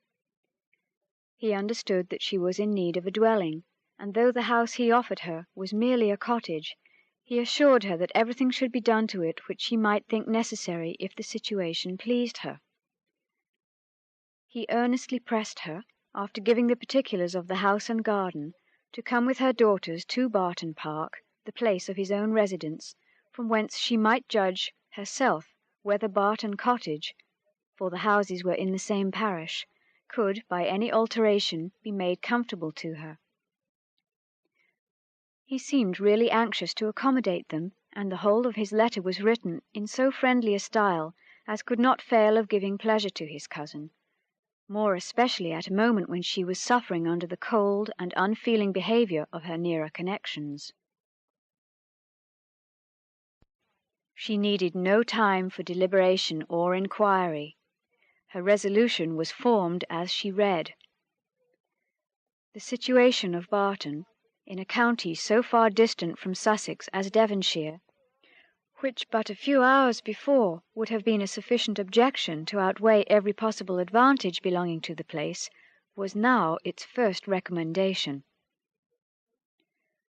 He understood that she was in need of a dwelling, and though the house he offered her was merely a cottage, he assured her that everything should be done to it which she might think necessary if the situation pleased her. He earnestly pressed her, after giving the particulars of the house and garden, to come with her daughters to Barton Park, the place of his own residence, from whence she might judge herself whether Barton Cottage, for the houses were in the same parish, could by any alteration be made comfortable to her. He seemed really anxious to accommodate them, and the whole of his letter was written in so friendly a style as could not fail of giving pleasure to his cousin, more especially at a moment when she was suffering under the cold and unfeeling behaviour of her nearer connections. She needed no time for deliberation or inquiry. Her resolution was formed as she read. The situation of Barton, in a county so far distant from Sussex as Devonshire, which but a few hours before would have been a sufficient objection to outweigh every possible advantage belonging to the place, was now its first recommendation.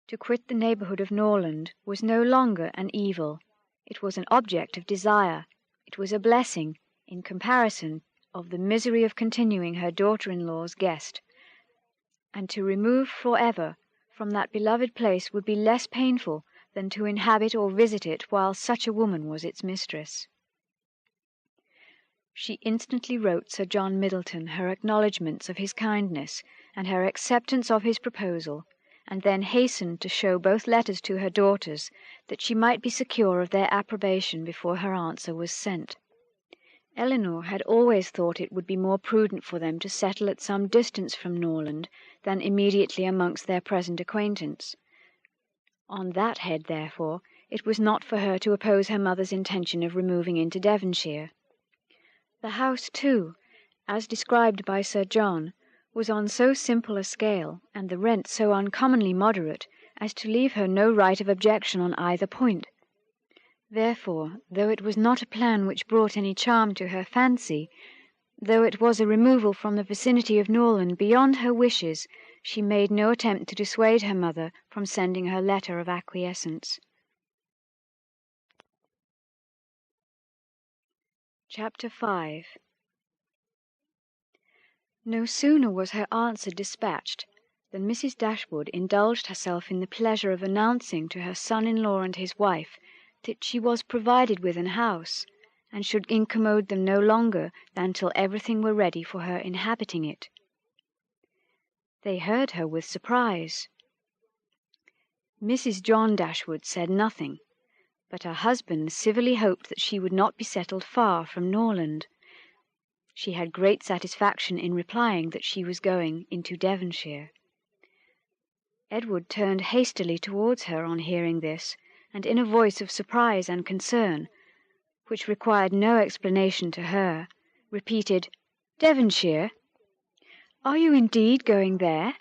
To quit the neighbourhood of Norland was no longer an evil, it was an object of desire, it was a blessing, in comparison of the misery of continuing her daughter-in-law's guest, and to remove for ever from that beloved place would be less painful than to inhabit or visit it while such a woman was its mistress. She instantly wrote Sir John Middleton her acknowledgments of his kindness and her acceptance of his proposal, and then hastened to show both letters to her daughters, that she might be secure of their approbation before her answer was sent. Elinor had always thought it would be more prudent for them to settle at some distance from Norland than immediately amongst their present acquaintance. On that head, therefore, it was not for her to oppose her mother's intention of removing into Devonshire. The house, too, as described by Sir John, was on so simple a scale, and the rent so uncommonly moderate, as to leave her no right of objection on either point. Therefore, though it was not a plan which brought any charm to her fancy, though it was a removal from the vicinity of Norland beyond her wishes, she made no attempt to dissuade her mother from sending her letter of acquiescence. Chapter 5. No sooner was her answer dispatched than Mrs. Dashwood indulged herself in the pleasure of announcing to her son-in-law and his wife that she was provided with an house, and should incommode them no longer than till everything were ready for her inhabiting it. They heard her with surprise. Mrs. John Dashwood said nothing, but her husband civilly hoped that she would not be settled far from Norland. She had great satisfaction in replying that she was going into Devonshire. Edward turned hastily towards her on hearing this, and in a voice of surprise and concern, which required no explanation to her, repeated, "Devonshire? Are you indeed going there?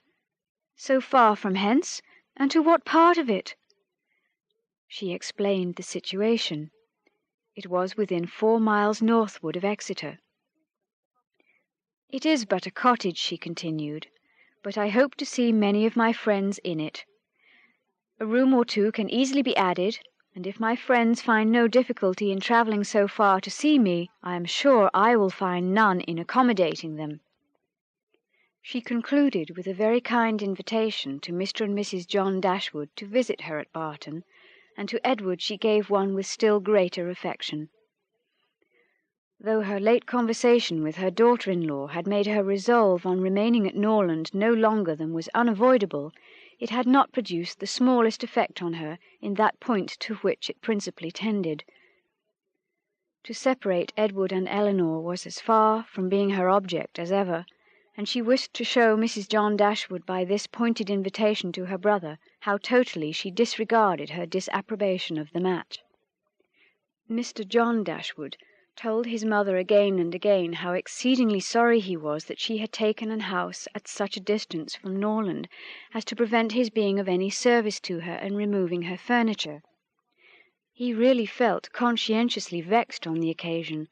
So far from hence, and to what part of it?" She explained the situation. It was within 4 miles northward of Exeter. "It is but a cottage," she continued, "but I hope to see many of my friends in it. A room or two can easily be added, and if my friends find no difficulty in travelling so far to see me, I am sure I will find none in accommodating them." She concluded with a very kind invitation to Mr. and Mrs. John Dashwood to visit her at Barton, and to Edward she gave one with still greater affection. Though her late conversation with her daughter-in-law had made her resolve on remaining at Norland no longer than was unavoidable, it had not produced the smallest effect on her in that point to which it principally tended. To separate Edward and Eleanor was as far from being her object as ever, and she wished to show Mrs. John Dashwood by this pointed invitation to her brother how totally she disregarded her disapprobation of the match. Mr. John Dashwood told his mother again and again how exceedingly sorry he was that she had taken an house at such a distance from Norland as to prevent his being of any service to her in removing her furniture. He really felt conscientiously vexed on the occasion,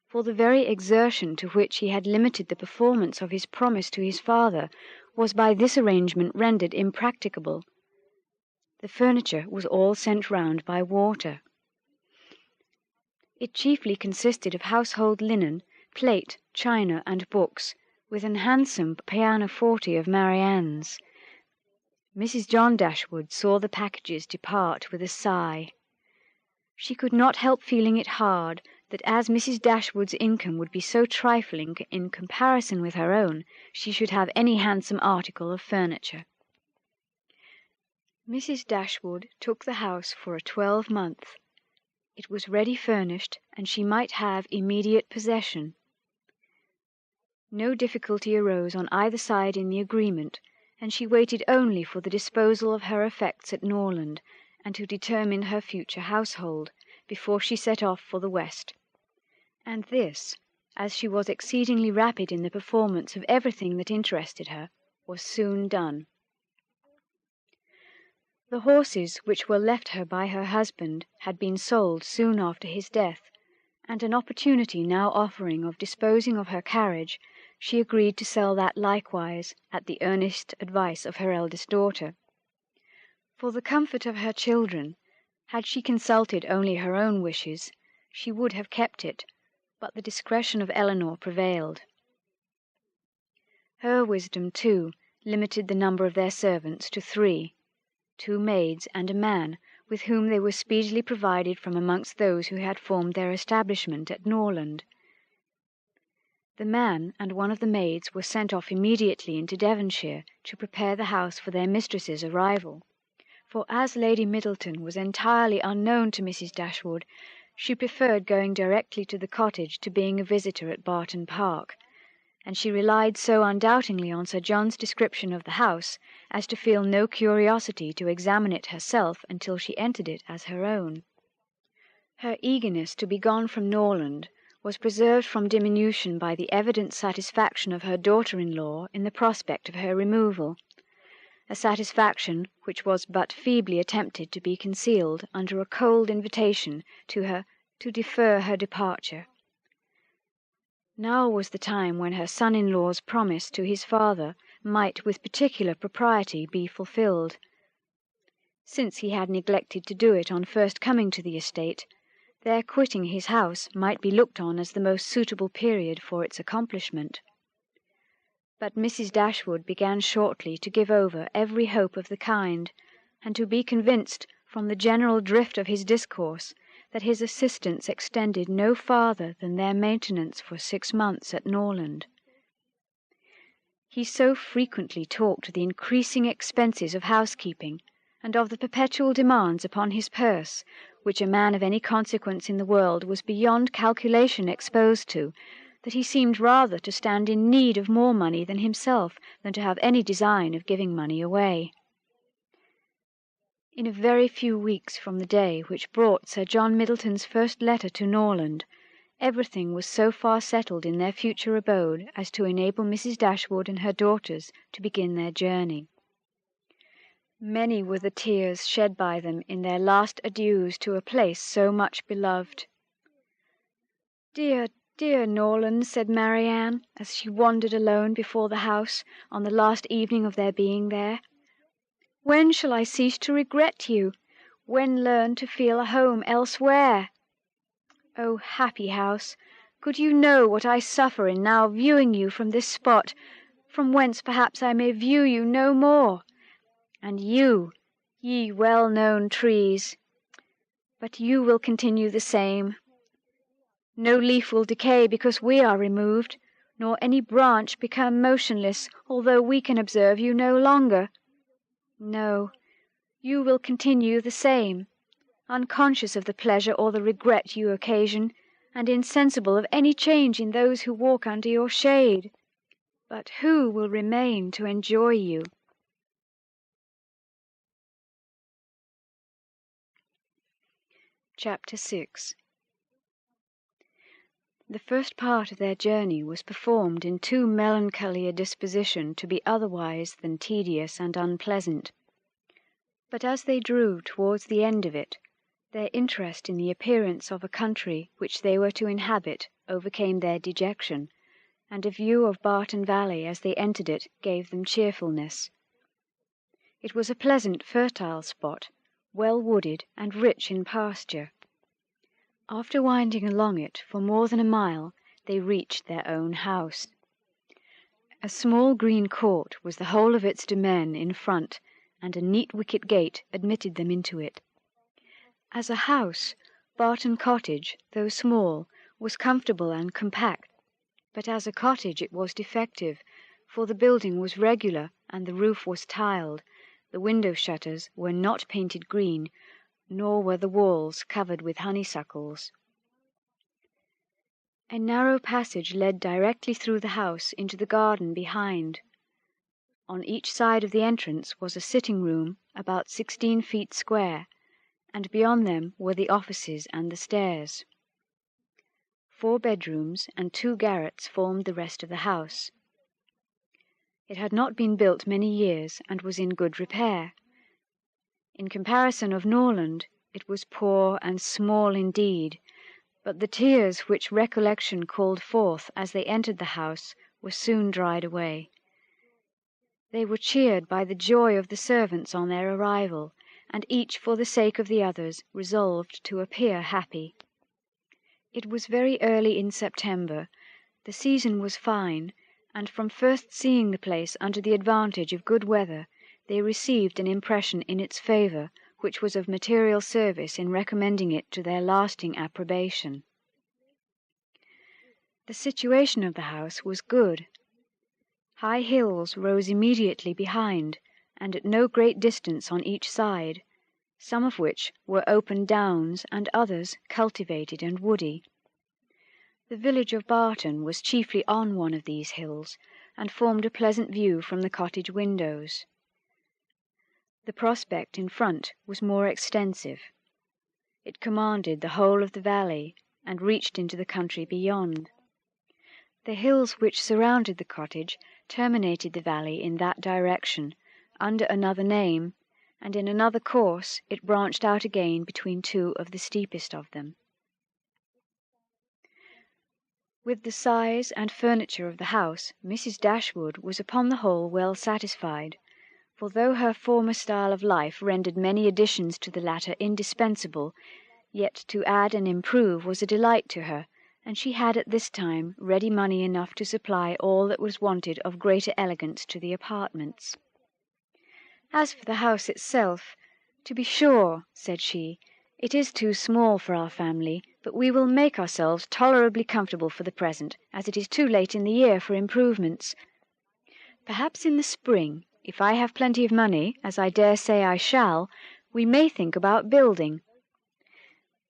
for the very exertion to which he had limited the performance of his promise to his father was by this arrangement rendered impracticable. The furniture was all sent round by water. It chiefly consisted of household linen, plate, china, and books, with an handsome pianoforte of Marianne's. Mrs. John Dashwood saw the packages depart with a sigh. She could not help feeling it hard that as Mrs. Dashwood's income would be so trifling in comparison with her own, she should have any handsome article of furniture. Mrs. Dashwood took the house for a 12-month. It was ready furnished, and she might have immediate possession. No difficulty arose on either side in the agreement, and she waited only for the disposal of her effects at Norland, and to determine her future household, before she set off for the West. And this, as she was exceedingly rapid in the performance of everything that interested her, was soon done. The horses which were left her by her husband had been sold soon after his death, and an opportunity now offering of disposing of her carriage, she agreed to sell that likewise, at the earnest advice of her eldest daughter. For the comfort of her children, had she consulted only her own wishes, she would have kept it, but the discretion of Eleanor prevailed. Her wisdom, too, limited the number of their servants to 3, 2 maids and a man, with whom they were speedily provided from amongst those who had formed their establishment at Norland. The man and one of the maids were sent off immediately into Devonshire to prepare the house for their mistress's arrival, for as Lady Middleton was entirely unknown to Mrs. Dashwood, she preferred going directly to the cottage to being a visitor at Barton Park, and she relied so undoubtingly on Sir John's description of the house as to feel no curiosity to examine it herself until she entered it as her own. Her eagerness to be gone from Norland was preserved from diminution by the evident satisfaction of her daughter-in-law in the prospect of her removal, a satisfaction which was but feebly attempted to be concealed under a cold invitation to her to defer her departure. Now was the time when her son-in-law's promise to his father might with particular propriety be fulfilled. Since he had neglected to do it on first coming to the estate, their quitting his house might be looked on as the most suitable period for its accomplishment. But Mrs. Dashwood began shortly to give over every hope of the kind, and to be convinced from the general drift of his discourse that his assistance extended no farther than their maintenance for 6 months at Norland. He so frequently talked of the increasing expenses of housekeeping, and of the perpetual demands upon his purse, which a man of any consequence in the world was beyond calculation exposed to, that he seemed rather to stand in need of more money than himself, than to have any design of giving money away. In a very few weeks from the day which brought Sir John Middleton's first letter to Norland, everything was so far settled in their future abode as to enable Mrs. Dashwood and her daughters to begin their journey. Many were the tears shed by them in their last adieus to a place so much beloved. "Dear, dear Norland," said Marianne, as she wandered alone before the house on the last evening of their being there. "When shall I cease to regret you? When learn to feel a home elsewhere? O happy house, could you know what I suffer in now viewing you from this spot, from whence perhaps I may view you no more! And you, ye well-known trees, but you will continue the same. No leaf will decay because we are removed, nor any branch become motionless, although we can observe you no longer. No, you will continue the same, unconscious of the pleasure or the regret you occasion, and insensible of any change in those who walk under your shade. But who will remain to enjoy you?" Chapter 6. The first part of their journey was performed in too melancholy a disposition to be otherwise than tedious and unpleasant. But as they drew towards the end of it, their interest in the appearance of a country which they were to inhabit overcame their dejection, and a view of Barton Valley as they entered it gave them cheerfulness. It was a pleasant, fertile spot, well wooded and rich in pasture. After winding along it for more than a mile, they reached their own house. A small green court was the whole of its domain in front, and a neat wicket gate admitted them into it. As a house, Barton Cottage, though small, was comfortable and compact, but as a cottage it was defective, for the building was regular and the roof was tiled, the window shutters were not painted green, nor were the walls covered with honeysuckles. A narrow passage led directly through the house into the garden behind. On each side of the entrance was a sitting room about 16 feet square, and beyond them were the offices and the stairs. 4 bedrooms and 2 garrets formed the rest of the house. It had not been built many years and was in good repair. In comparison of Norland, it was poor and small indeed, but the tears which recollection called forth as they entered the house were soon dried away. They were cheered by the joy of the servants on their arrival, and each for the sake of the others resolved to appear happy. It was very early in September, the season was fine, and from first seeing the place under the advantage of good weather, they received an impression in its favour which was of material service in recommending it to their lasting approbation. The situation of the house was good. High hills rose immediately behind, and at no great distance on each side, some of which were open downs and others cultivated and woody. The village of Barton was chiefly on one of these hills, and formed a pleasant view from the cottage windows. The prospect in front was more extensive. It commanded the whole of the valley, and reached into the country beyond. The hills which surrounded the cottage terminated the valley in that direction, under another name, and in another course it branched out again between 2 of the steepest of them. With the size and furniture of the house, Mrs. Dashwood was upon the whole well satisfied, for though her former style of life rendered many additions to the latter indispensable, yet to add and improve was a delight to her, and she had at this time ready money enough to supply all that was wanted of greater elegance to the apartments. As for the house itself, to be sure, said she, it is too small for our family, but we will make ourselves tolerably comfortable for the present, as it is too late in the year for improvements. Perhaps in the spring, if I have plenty of money, as I dare say I shall, we may think about building.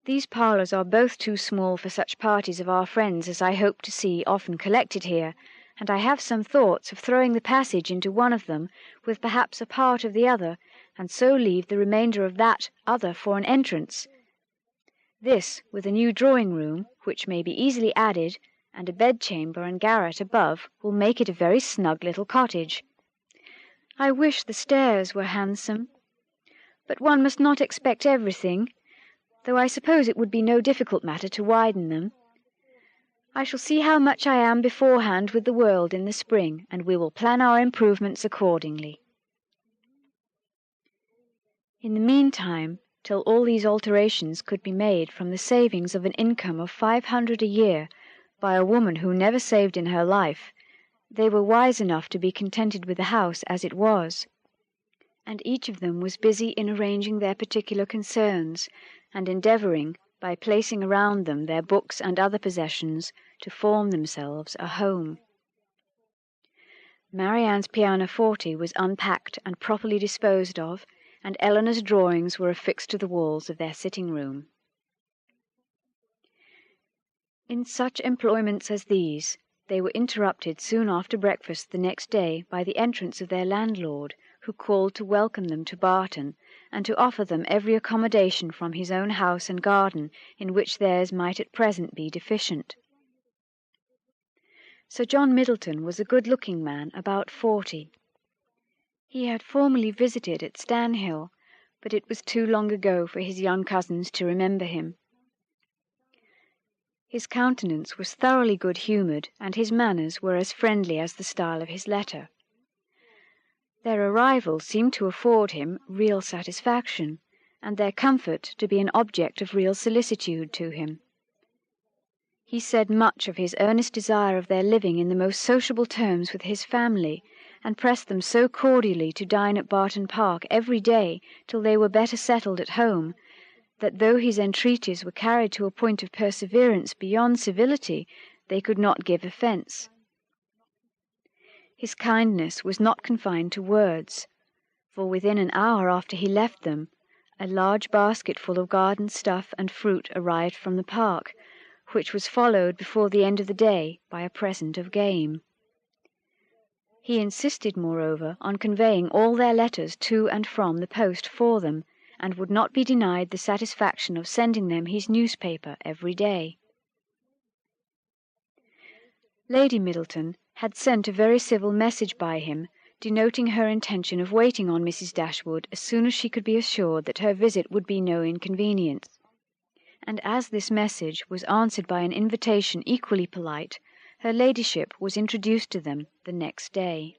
These parlours are both too small for such parties of our friends as I hope to see often collected here, and I have some thoughts of throwing the passage into one of them, with perhaps a part of the other, and so leave the remainder of that other for an entrance. This, with a new drawing-room, which may be easily added, and a bedchamber and garret above, will make it a very snug little cottage. I wish the stairs were handsome, but one must not expect everything, though I suppose it would be no difficult matter to widen them. I shall see how much I am beforehand with the world in the spring, and we will plan our improvements accordingly. In the meantime, till all these alterations could be made from the savings of an income of 500 a year by a woman who never saved in her life, they were wise enough to be contented with the house as it was, and each of them was busy in arranging their particular concerns, and endeavouring, by placing around them their books and other possessions, to form themselves a home. Marianne's pianoforte was unpacked and properly disposed of, and Eleanor's drawings were affixed to the walls of their sitting-room. In such employments as these, they were interrupted soon after breakfast the next day by the entrance of their landlord, who called to welcome them to Barton, and to offer them every accommodation from his own house and garden in which theirs might at present be deficient. Sir John Middleton was a good-looking man about 40. He had formerly visited at Stanhill, but it was too long ago for his young cousins to remember him. His countenance was thoroughly good-humoured, and his manners were as friendly as the style of his letter. Their arrival seemed to afford him real satisfaction, and their comfort to be an object of real solicitude to him. He said much of his earnest desire of their living in the most sociable terms with his family, and pressed them so cordially to dine at Barton Park every day till they were better settled at home, that though his entreaties were carried to a point of perseverance beyond civility, they could not give offence. His kindness was not confined to words, for within an hour after he left them, a large basket full of garden stuff and fruit arrived from the park, which was followed before the end of the day by a present of game. He insisted, moreover, on conveying all their letters to and from the post for them, and would not be denied the satisfaction of sending them his newspaper every day. Lady Middleton had sent a very civil message by him, denoting her intention of waiting on Mrs. Dashwood as soon as she could be assured that her visit would be no inconvenience, and as this message was answered by an invitation equally polite, her ladyship was introduced to them the next day.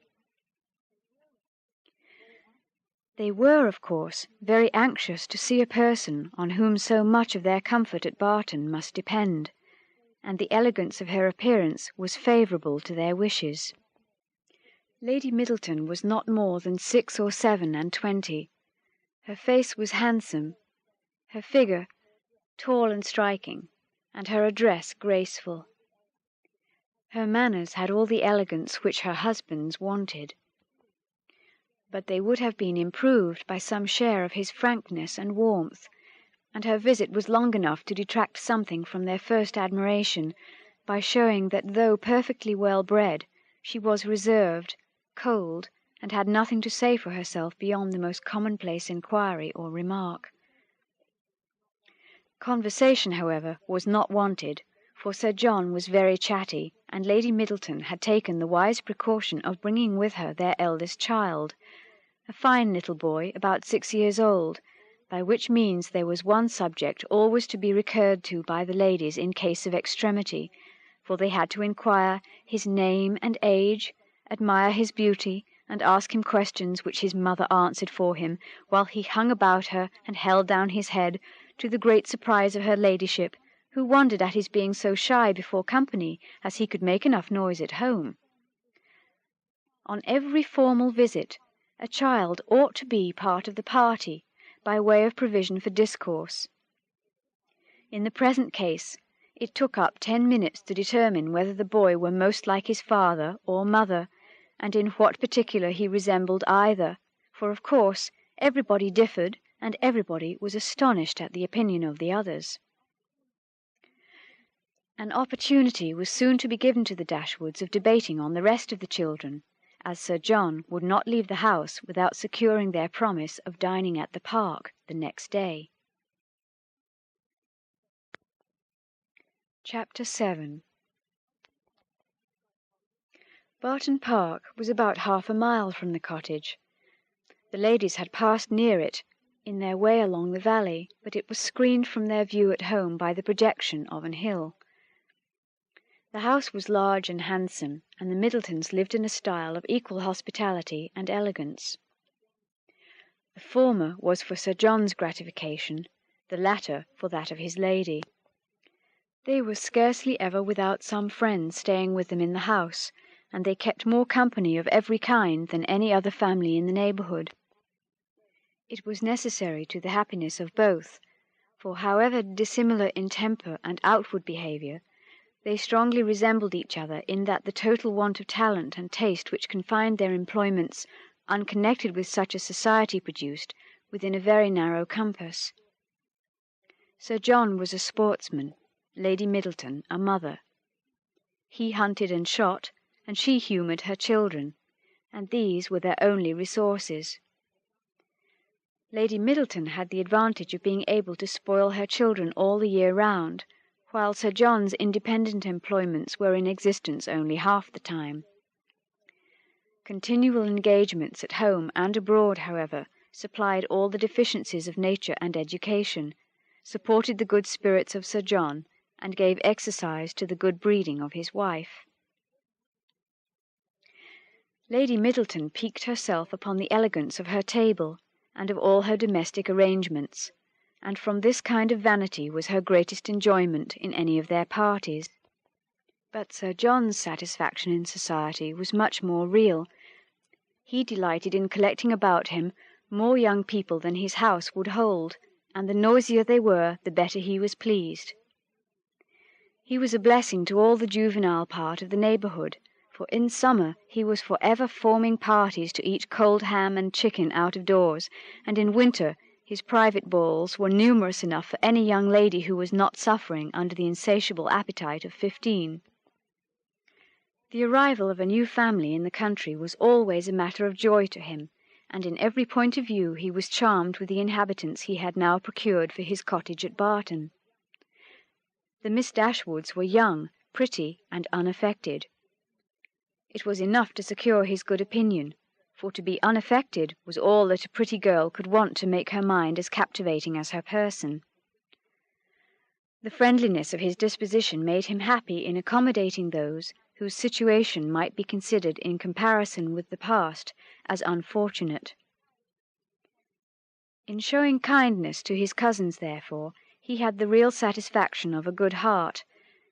They were, of course, very anxious to see a person on whom so much of their comfort at Barton must depend, and the elegance of her appearance was favourable to their wishes. Lady Middleton was not more than 6 or 7 and 20. Her face was handsome, her figure tall and striking, and her address graceful. Her manners had all the elegance which her husband's wanted, but they would have been improved by some share of his frankness and warmth, and her visit was long enough to detract something from their first admiration, by showing that though perfectly well bred, she was reserved, cold, and had nothing to say for herself beyond the most commonplace inquiry or remark. Conversation, however, was not wanted, for Sir John was very chatty, and Lady Middleton had taken the wise precaution of bringing with her their eldest child, a fine little boy about 6 years old, by which means there was one subject always to be recurred to by the ladies in case of extremity, for they had to inquire his name and age, admire his beauty, and ask him questions which his mother answered for him, while he hung about her and held down his head, to the great surprise of her ladyship, who wondered at his being so shy before company, as he could make enough noise at home. On every formal visit, a child ought to be part of the party, by way of provision for discourse. In the present case, it took up 10 minutes to determine whether the boy were most like his father or mother, and in what particular he resembled either, for of course everybody differed, and everybody was astonished at the opinion of the others. An opportunity was soon to be given to the Dashwoods of debating on the rest of the children, as Sir John would not leave the house without securing their promise of dining at the park the next day. Chapter 7. Barton Park was about half a mile from the cottage. The ladies had passed near it in their way along the valley, but it was screened from their view at home by the projection of an hill. The house was large and handsome, and the Middletons lived in a style of equal hospitality and elegance. The former was for Sir John's gratification, the latter for that of his lady. They were scarcely ever without some friends staying with them in the house, and they kept more company of every kind than any other family in the neighbourhood. It was necessary to the happiness of both, for however dissimilar in temper and outward behaviour, they strongly resembled each other in that the total want of talent and taste which confined their employments, unconnected with such as society produced, within a very narrow compass. Sir John was a sportsman, Lady Middleton a mother. He hunted and shot, and she humoured her children, and these were their only resources. Lady Middleton had the advantage of being able to spoil her children all the year round, while Sir John's independent employments were in existence only half the time. Continual engagements at home and abroad, however, supplied all the deficiencies of nature and education, supported the good spirits of Sir John, and gave exercise to the good breeding of his wife. Lady Middleton piqued herself upon the elegance of her table, and of all her domestic arrangements, and from this kind of vanity was her greatest enjoyment in any of their parties. But Sir John's satisfaction in society was much more real. He delighted in collecting about him more young people than his house would hold, and the noisier they were, the better he was pleased. He was a blessing to all the juvenile part of the neighbourhood, for in summer he was for ever forming parties to eat cold ham and chicken out of doors, and in winter his private balls were numerous enough for any young lady who was not suffering under the insatiable appetite of 15. The arrival of a new family in the country was always a matter of joy to him, and in every point of view he was charmed with the inhabitants he had now procured for his cottage at Barton. The Miss Dashwoods were young, pretty, and unaffected. It was enough to secure his good opinion, for to be unaffected was all that a pretty girl could want to make her mind as captivating as her person. The friendliness of his disposition made him happy in accommodating those whose situation might be considered in comparison with the past as unfortunate. In showing kindness to his cousins, therefore, he had the real satisfaction of a good heart,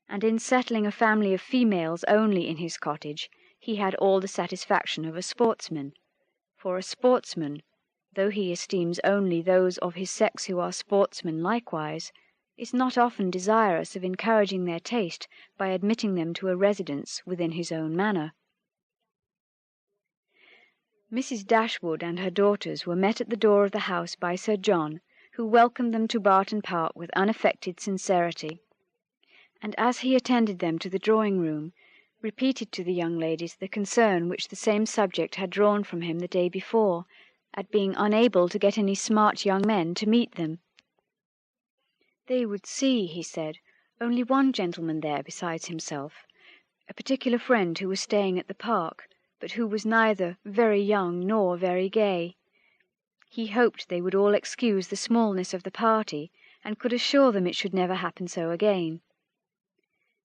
and in settling a family of females only in his cottage, he had all the satisfaction of a sportsman, for a sportsman, though he esteems only those of his sex who are sportsmen likewise, is not often desirous of encouraging their taste by admitting them to a residence within his own manor. Mrs. Dashwood and her daughters were met at the door of the house by Sir John, who welcomed them to Barton Park with unaffected sincerity, and as he attended them to the drawing-room, repeated to the young ladies the concern which the same subject had drawn from him the day before, at being unable to get any smart young men to meet them. They would see, he said, only one gentleman there besides himself, a particular friend who was staying at the park, but who was neither very young nor very gay. He hoped they would all excuse the smallness of the party, and could assure them it should never happen so again.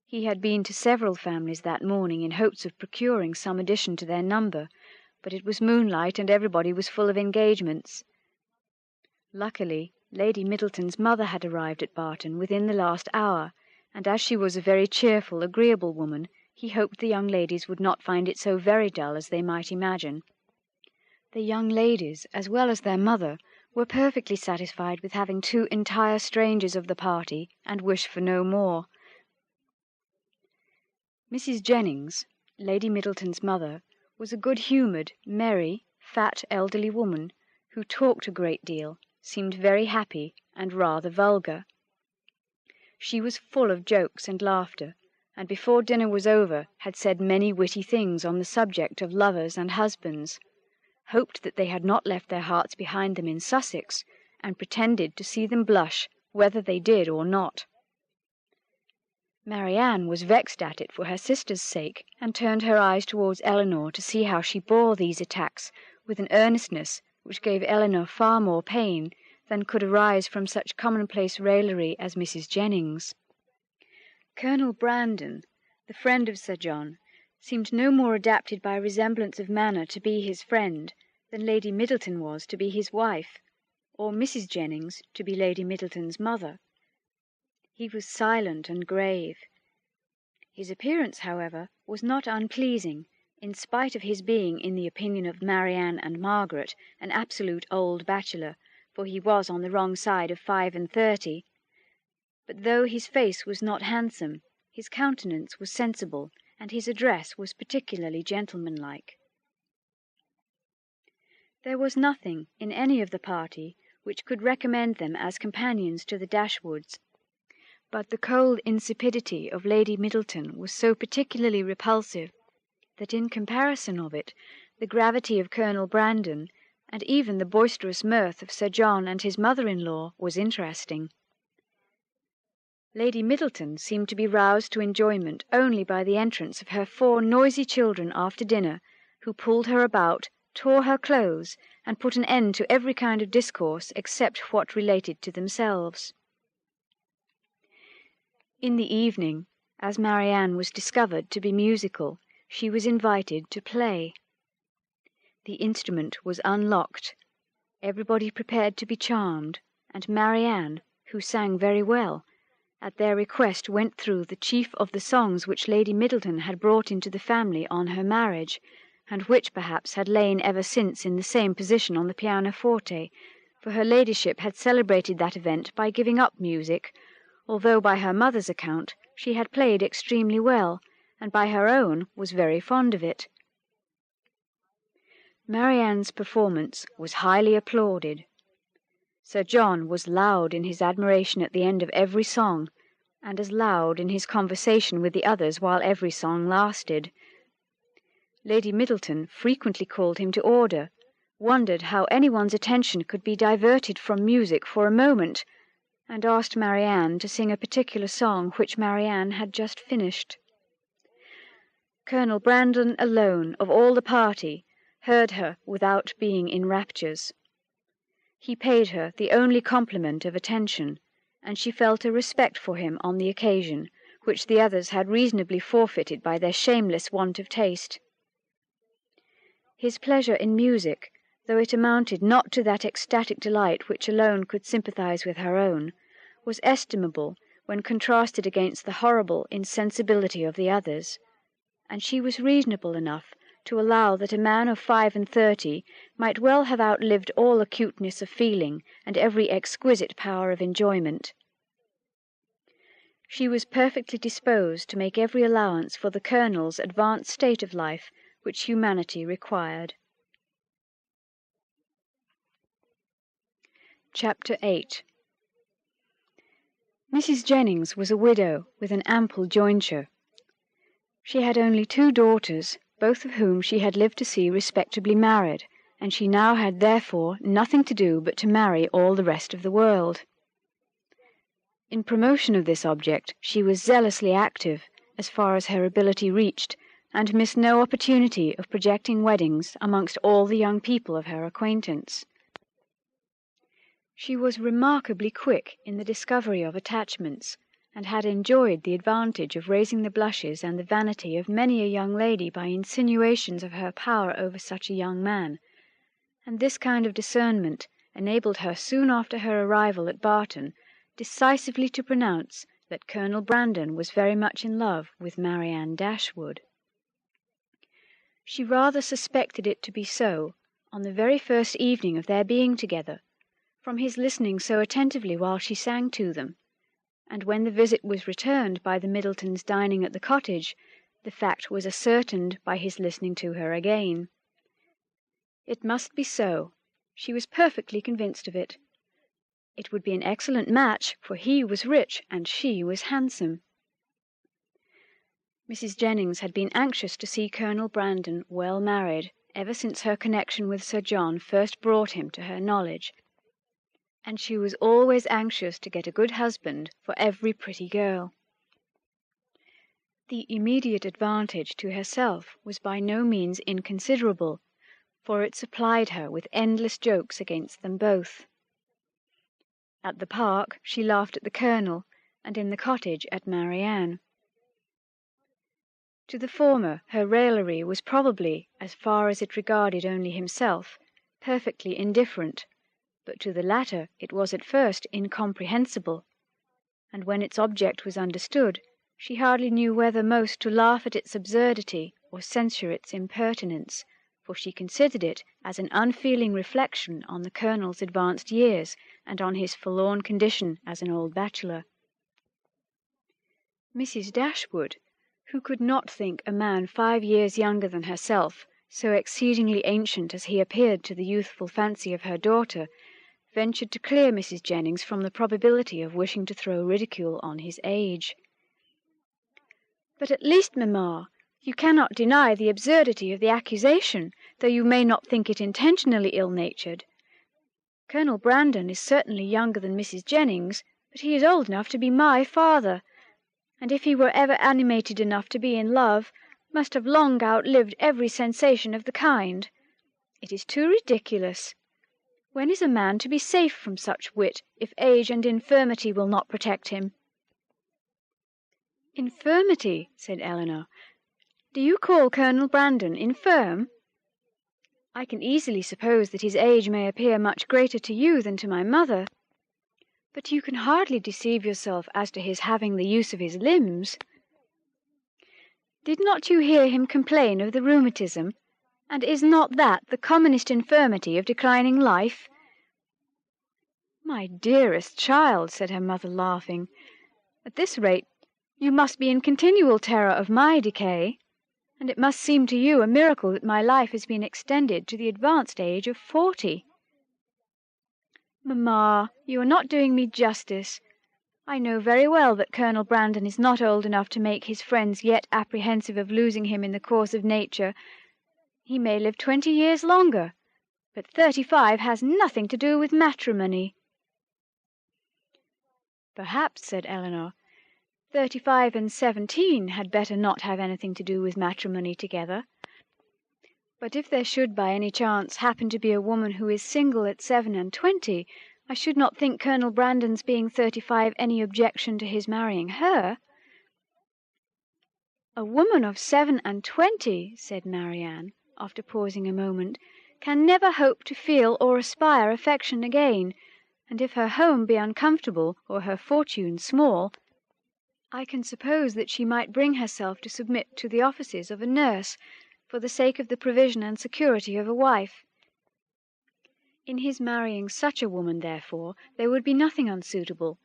He had been to several families that morning in hopes of procuring some addition to their number, but it was moonlight and everybody was full of engagements. Luckily, Lady Middleton's mother had arrived at Barton within the last hour, and as she was a very cheerful, agreeable woman, he hoped the young ladies would not find it so very dull as they might imagine. The young ladies, as well as their mother, were perfectly satisfied with having two entire strangers of the party, and wished for no more. Mrs. Jennings, Lady Middleton's mother, was a good-humoured, merry, fat, elderly woman, who talked a great deal, seemed very happy, and rather vulgar. She was full of jokes and laughter, and before dinner was over had said many witty things on the subject of lovers and husbands, hoped that they had not left their hearts behind them in Sussex, and pretended to see them blush whether they did or not. Marianne was vexed at it for her sister's sake, and turned her eyes towards Elinor to see how she bore these attacks with an earnestness which gave Elinor far more pain than could arise from such commonplace raillery as Mrs. Jennings. Colonel Brandon, the friend of Sir John, seemed no more adapted by resemblance of manner to be his friend than Lady Middleton was to be his wife, or Mrs. Jennings to be Lady Middleton's mother. He was silent and grave. His appearance, however, was not unpleasing, in spite of his being, in the opinion of Marianne and Margaret, an absolute old bachelor, for he was on the wrong side of 35. But though his face was not handsome, his countenance was sensible, and his address was particularly gentlemanlike. There was nothing in any of the party which could recommend them as companions to the Dashwoods, but the cold insipidity of Lady Middleton was so particularly repulsive that in comparison of it the gravity of Colonel Brandon, and even the boisterous mirth of Sir John and his mother-in-law, was interesting. Lady Middleton seemed to be roused to enjoyment only by the entrance of her 4 noisy children after dinner, who pulled her about, tore her clothes, and put an end to every kind of discourse except what related to themselves. In the evening, as Marianne was discovered to be musical, she was invited to play. The instrument was unlocked, everybody prepared to be charmed, and Marianne, who sang very well, at their request went through the chief of the songs which Lady Middleton had brought into the family on her marriage, and which perhaps had lain ever since in the same position on the pianoforte, for her ladyship had celebrated that event by giving up music, although by her mother's account she had played extremely well, and by her own was very fond of it. Marianne's performance was highly applauded. Sir John was loud in his admiration at the end of every song, and as loud in his conversation with the others while every song lasted. Lady Middleton frequently called him to order, wondered how anyone's attention could be diverted from music for a moment, and asked Marianne to sing a particular song which Marianne had just finished. Colonel Brandon alone, of all the party, heard her without being in raptures. He paid her the only compliment of attention, and she felt a respect for him on the occasion, which the others had reasonably forfeited by their shameless want of taste. His pleasure in music, though it amounted not to that ecstatic delight which alone could sympathize with her own, was estimable when contrasted against the horrible insensibility of the others, and she was reasonable enough to allow that a man of 35 might well have outlived all acuteness of feeling and every exquisite power of enjoyment. She was perfectly disposed to make every allowance for the Colonel's advanced state of life which humanity required. Chapter 8. Mrs. Jennings was a widow with an ample jointure. She had only 2 daughters, both of whom she had lived to see respectably married, and she now had therefore nothing to do but to marry all the rest of the world. In promotion of this object she was zealously active, as far as her ability reached, and missed no opportunity of projecting weddings amongst all the young people of her acquaintance. She was remarkably quick in the discovery of attachments, and had enjoyed the advantage of raising the blushes and the vanity of many a young lady by insinuations of her power over such a young man, and this kind of discernment enabled her soon after her arrival at Barton decisively to pronounce that Colonel Brandon was very much in love with Marianne Dashwood. She rather suspected it to be so on the very first evening of their being together, from his listening so attentively while she sang to them, and when the visit was returned by the Middletons dining at the cottage, the fact was ascertained by his listening to her again. It must be so. She was perfectly convinced of it. It would be an excellent match, for he was rich and she was handsome. Mrs. Jennings had been anxious to see Colonel Brandon well married ever since her connection with Sir John first brought him to her knowledge, and she was always anxious to get a good husband for every pretty girl. The immediate advantage to herself was by no means inconsiderable, for it supplied her with endless jokes against them both. At the park she laughed at the Colonel, and in the cottage at Marianne. To the former her raillery was probably, as far as it regarded only himself, perfectly indifferent, but to the latter it was at first incomprehensible, and when its object was understood, she hardly knew whether most to laugh at its absurdity or censure its impertinence, for she considered it as an unfeeling reflection on the Colonel's advanced years and on his forlorn condition as an old bachelor. Mrs. Dashwood, who could not think a man 5 years younger than herself so exceedingly ancient as he appeared to the youthful fancy of her daughter, ventured to clear Mrs. Jennings from the probability of wishing to throw ridicule on his age. "But at least, mamma, you cannot deny the absurdity of the accusation, though you may not think it intentionally ill-natured. Colonel Brandon is certainly younger than Mrs. Jennings, but he is old enough to be my father, and if he were ever animated enough to be in love, must have long outlived every sensation of the kind. It is too ridiculous. When is a man to be safe from such wit, if age and infirmity will not protect him?" "Infirmity," said Eleanor. "Do you call Colonel Brandon infirm? I can easily suppose that his age may appear much greater to you than to my mother, but you can hardly deceive yourself as to his having the use of his limbs. Did not you hear him complain of the rheumatism, and is not that the commonest infirmity of declining life?" "My dearest child," said her mother, laughing, "at this rate you must be in continual terror of my decay, and it must seem to you a miracle that my life has been extended to the advanced age of 40. Mamma, you are not doing me justice. I know very well that Colonel Brandon is not old enough to make his friends yet apprehensive of losing him in the course of nature. He may live 20 years longer, but 35 has nothing to do with matrimony." "Perhaps," said Eleanor, 35 and 17 had better not have anything to do with matrimony together. But if there should by any chance happen to be a woman who is single at 27, I should not think Colonel Brandon's being 35 any objection to his marrying her." "A woman of 27, said Marianne, after pausing a moment, "can never hope to feel or aspire affection again, and if her home be uncomfortable or her fortune small, I can suppose that she might bring herself to submit to the offices of a nurse, for the sake of the provision and security of a wife. In his marrying such a woman, therefore, there would be nothing unsuitable.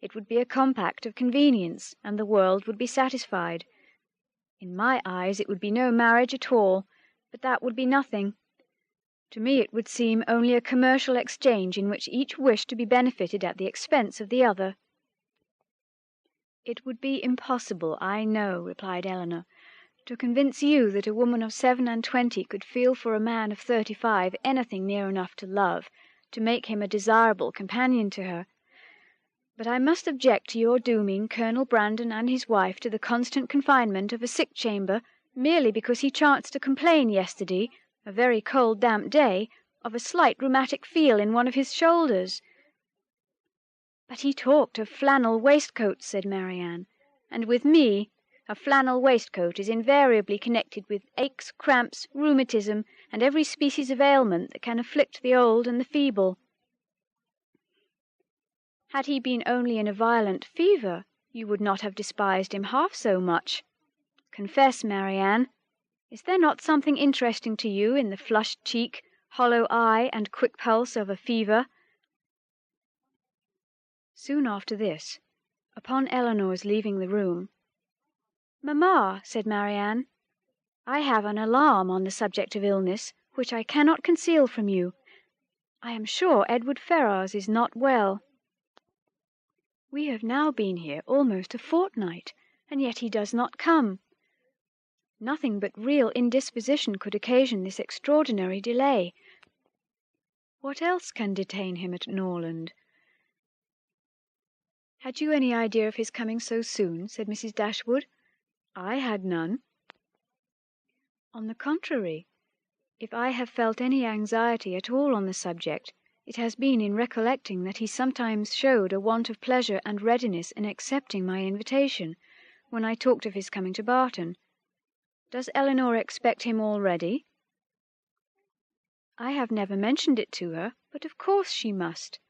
It would be a compact of convenience, and the world would be satisfied. In my eyes it would be no marriage at all, but that would be nothing. To me it would seem only a commercial exchange in which each wished to be benefited at the expense of the other." "It would be impossible, I know," replied Eleanor, "to convince you that a woman of 27 could feel for a man of 35 anything near enough to love, to make him a desirable companion to her. But I must object to your dooming Colonel Brandon and his wife to the constant confinement of a sick chamber, merely because he chanced to complain yesterday, a very cold damp day, of a slight rheumatic feel in one of his shoulders." "But he talked of flannel waistcoats," said Marianne, "and with me a flannel waistcoat is invariably connected with aches, cramps, rheumatism, and every species of ailment that can afflict the old and the feeble." "Had he been only in a violent fever, you would not have despised him half so much. Confess, Marianne, is there not something interesting to you in the flushed cheek, hollow eye, and quick pulse of a fever?" Soon after this, upon Eleanor's leaving the room, "Mamma," said Marianne, "I have an alarm on the subject of illness, which I cannot conceal from you. I am sure Edward Ferrars is not well. We have now been here almost a fortnight, and yet he does not come. Nothing but real indisposition could occasion this extraordinary delay. What else can detain him at Norland?" "Had you any idea of his coming so soon?" said Mrs. Dashwood. "I had none. On the contrary, if I have felt any anxiety at all on the subject, it has been in recollecting that he sometimes showed a want of pleasure and readiness in accepting my invitation, when I talked of his coming to Barton. Does Eleanor expect him already?" "I have never mentioned it to her, but of course she must."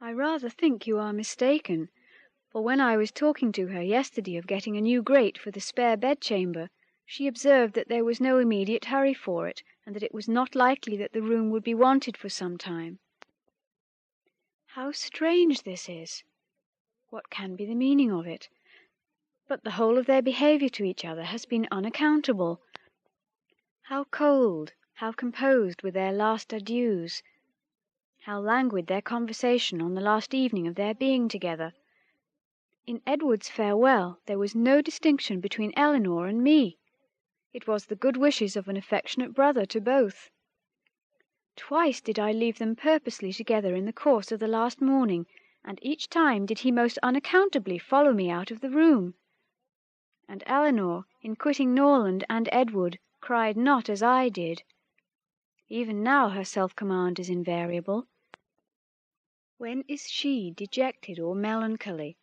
"I rather think you are mistaken, for when I was talking to her yesterday of getting a new grate for the spare bedchamber, she observed that there was no immediate hurry for it, and that it was not likely that the room would be wanted for some time." "How strange this is! What can be the meaning of it? But the whole of their behaviour to each other has been unaccountable. How cold, how composed were their last adieus! How languid their conversation on the last evening of their being together! In Edward's farewell there was no distinction between Eleanor and me. It was the good wishes of an affectionate brother to both. Twice did I leave them purposely together in the course of the last morning, and each time did he most unaccountably follow me out of the room. And Eleanor, in quitting Norland and Edward, cried not as I did. Even now her self-command is invariable. When is she dejected or melancholy?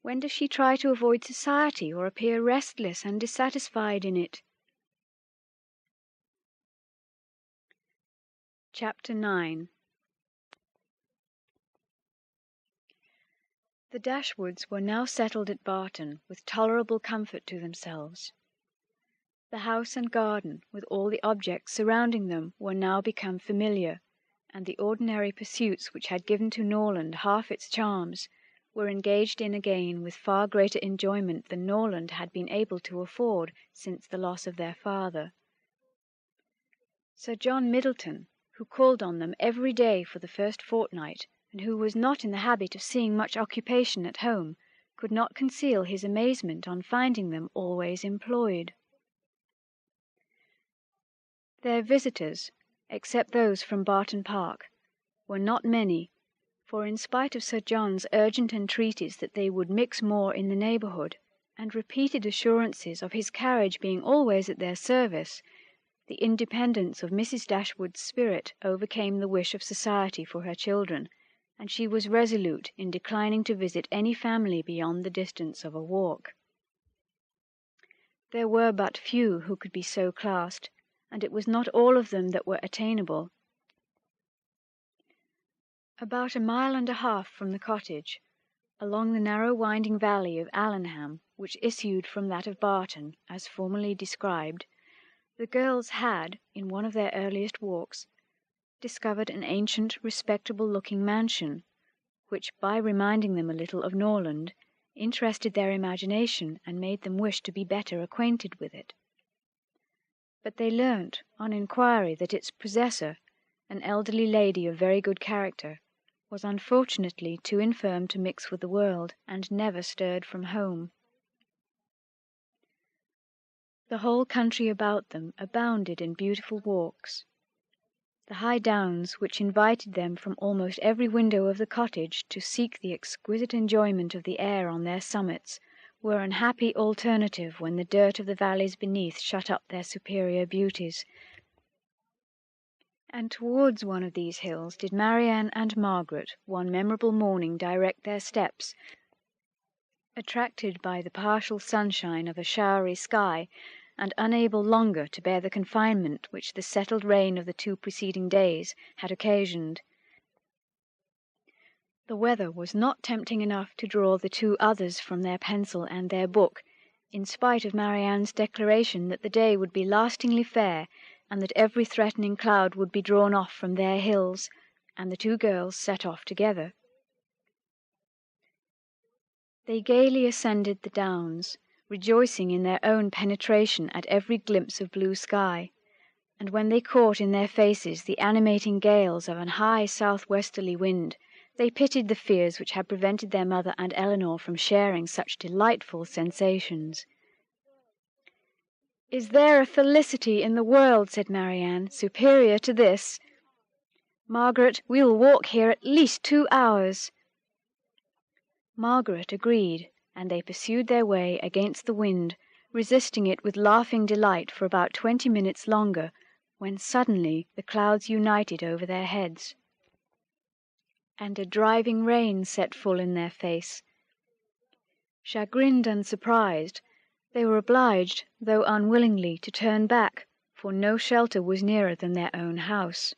When does she try to avoid society, or appear restless and dissatisfied in it?" Chapter 9. The Dashwoods were now settled at Barton, with tolerable comfort to themselves. The house and garden, with all the objects surrounding them, were now become familiar, and the ordinary pursuits which had given to Norland half its charms were engaged in again with far greater enjoyment than Norland had been able to afford since the loss of their father. Sir John Middleton, who called on them every day for the first fortnight, and who was not in the habit of seeing much occupation at home, could not conceal his amazement on finding them always employed. Their visitors, except those from Barton Park, were not many, for in spite of Sir John's urgent entreaties that they would mix more in the neighbourhood, and repeated assurances of his carriage being always at their service, the independence of Mrs. Dashwood's spirit overcame the wish of society for her children, and she was resolute in declining to visit any family beyond the distance of a walk. There were but few who could be so classed, and it was not all of them that were attainable. About 1.5 miles from the cottage, along the narrow winding valley of Allenham, which issued from that of Barton, as formerly described, the girls had, in one of their earliest walks, discovered an ancient, respectable-looking mansion, which, by reminding them a little of Norland, interested their imagination and made them wish to be better acquainted with it. But they learnt, on inquiry, that its possessor, an elderly lady of very good character, was unfortunately too infirm to mix with the world, and never stirred from home. The whole country about them abounded in beautiful walks. The high downs, which invited them from almost every window of the cottage to seek the exquisite enjoyment of the air on their summits, were an happy alternative when the dirt of the valleys beneath shut up their superior beauties. And towards one of these hills did Marianne and Margaret one memorable morning direct their steps, attracted by the partial sunshine of a showery sky, and unable longer to bear the confinement which the settled rain of the 2 preceding days had occasioned. The weather was not tempting enough to draw the two others from their pencil and their book, in spite of Marianne's declaration that the day would be lastingly fair, and that every threatening cloud would be drawn off from their hills, and the two girls set off together. They gaily ascended the downs, rejoicing in their own penetration at every glimpse of blue sky, and when they caught in their faces the animating gales of an high south-westerly wind, they pitied the fears which had prevented their mother and Eleanor from sharing such delightful sensations. "Is there a felicity in the world," said Marianne, "superior to this? Margaret, we will walk here at least 2 hours." Margaret agreed, and they pursued their way against the wind, resisting it with laughing delight for about 20 minutes longer, when suddenly the clouds united over their heads, and a driving rain set full in their face. Chagrined and surprised, they were obliged, though unwillingly, to turn back, for no shelter was nearer than their own house.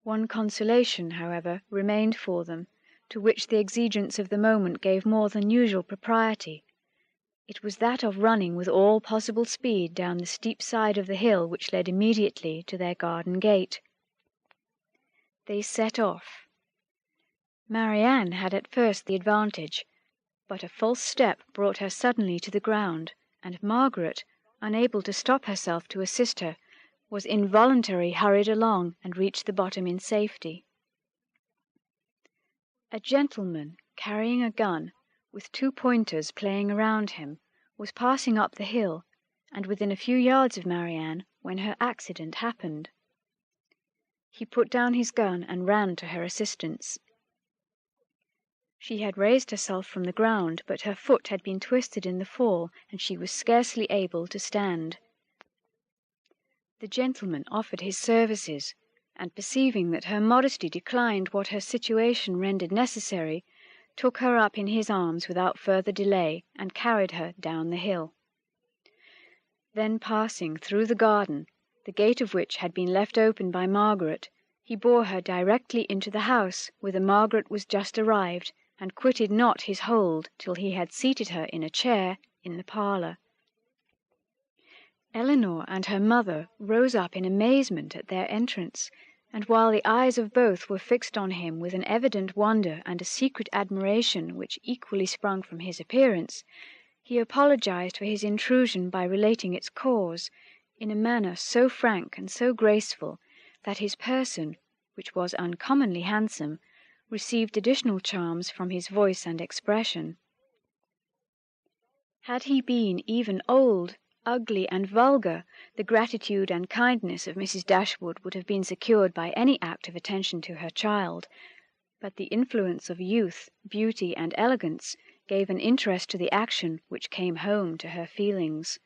One consolation, however, remained for them, to which the exigence of the moment gave more than usual propriety. It was that of running with all possible speed down the steep side of the hill which led immediately to their garden gate. They set off. Marianne had at first the advantage, but a false step brought her suddenly to the ground, and Margaret, unable to stop herself to assist her, was involuntarily hurried along and reached the bottom in safety. A gentleman, carrying a gun, with 2 pointers playing around him, was passing up the hill, and within a few yards of Marianne, when her accident happened. He put down his gun and ran to her assistance. She had raised herself from the ground, but her foot had been twisted in the fall, and she was scarcely able to stand. The gentleman offered his services, and perceiving that her modesty declined what her situation rendered necessary, took her up in his arms without further delay, and carried her down the hill. Then passing through the garden, the gate of which had been left open by Margaret, he bore her directly into the house, whither Margaret was just arrived, and quitted not his hold till he had seated her in a chair in the parlour. Eleanor and her mother rose up in amazement at their entrance, and while the eyes of both were fixed on him with an evident wonder and a secret admiration which equally sprung from his appearance, he apologized for his intrusion by relating its cause, in a manner so frank and so graceful that his person, which was uncommonly handsome, received additional charms from his voice and expression. Had he been even old, ugly, and vulgar, the gratitude and kindness of Mrs. Dashwood would have been secured by any act of attention to her child, but the influence of youth, beauty, and elegance gave an interest to the action which came home to her feelings.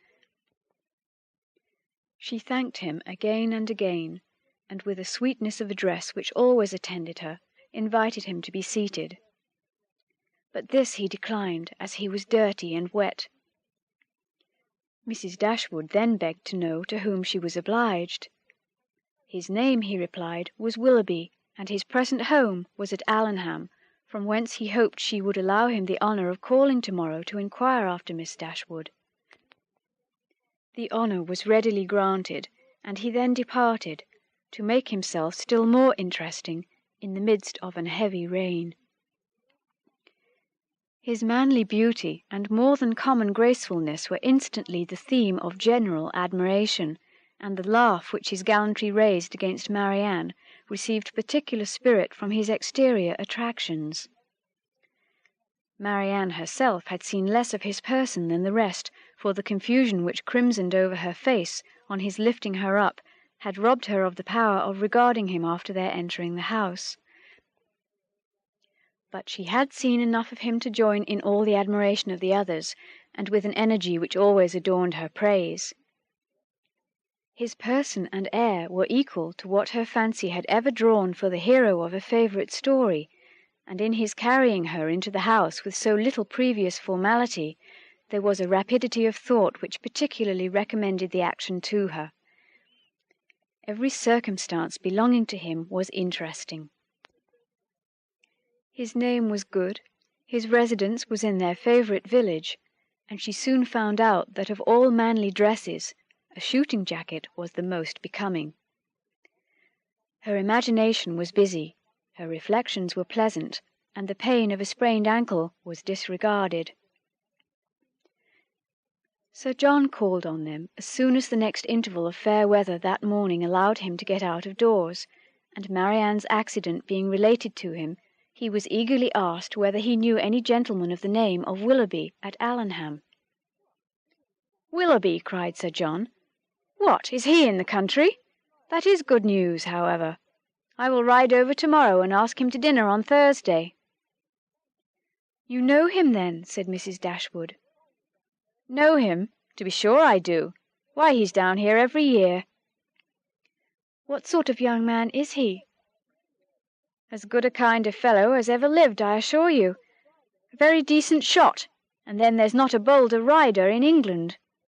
She thanked him again and again, and with a sweetness of address which always attended her, invited him to be seated. But this he declined, as he was dirty and wet. Mrs. Dashwood then begged to know to whom she was obliged. His name, he replied, was Willoughby, and his present home was at Allenham, from whence he hoped she would allow him the honour of calling to-morrow to inquire after Miss Dashwood. The honour was readily granted, and he then departed, to make himself still more interesting in the midst of an heavy rain. His manly beauty and more than common gracefulness were instantly the theme of general admiration, and the laugh which his gallantry raised against Marianne received particular spirit from his exterior attractions. Marianne herself had seen less of his person than the rest, for the confusion which crimsoned over her face on his lifting her up had robbed her of the power of regarding him after their entering the house. But she had seen enough of him to join in all the admiration of the others, and with an energy which always adorned her praise. His person and air were equal to what her fancy had ever drawn for the hero of a favourite story, and in his carrying her into the house with so little previous formality, there was a rapidity of thought which particularly recommended the action to her. Every circumstance belonging to him was interesting. His name was good, his residence was in their favourite village, and she soon found out that of all manly dresses, a shooting jacket was the most becoming. Her imagination was busy, her reflections were pleasant, and the pain of a sprained ankle was disregarded. Sir John called on them as soon as the next interval of fair weather that morning allowed him to get out of doors, and Marianne's accident being related to him, he was eagerly asked whether he knew any gentleman of the name of Willoughby at Allenham. "Willoughby!" cried Sir John. "What, is he in the country? That is good news, however. I will ride over to-morrow and ask him to dinner on Thursday." "You know him, then?" said Mrs. Dashwood. "Know him? To be sure I do. Why, he's down here every year." "What sort of young man is he?" "As good a kind of fellow as ever lived, I assure you. A very decent shot, and then there's not a bolder rider in England.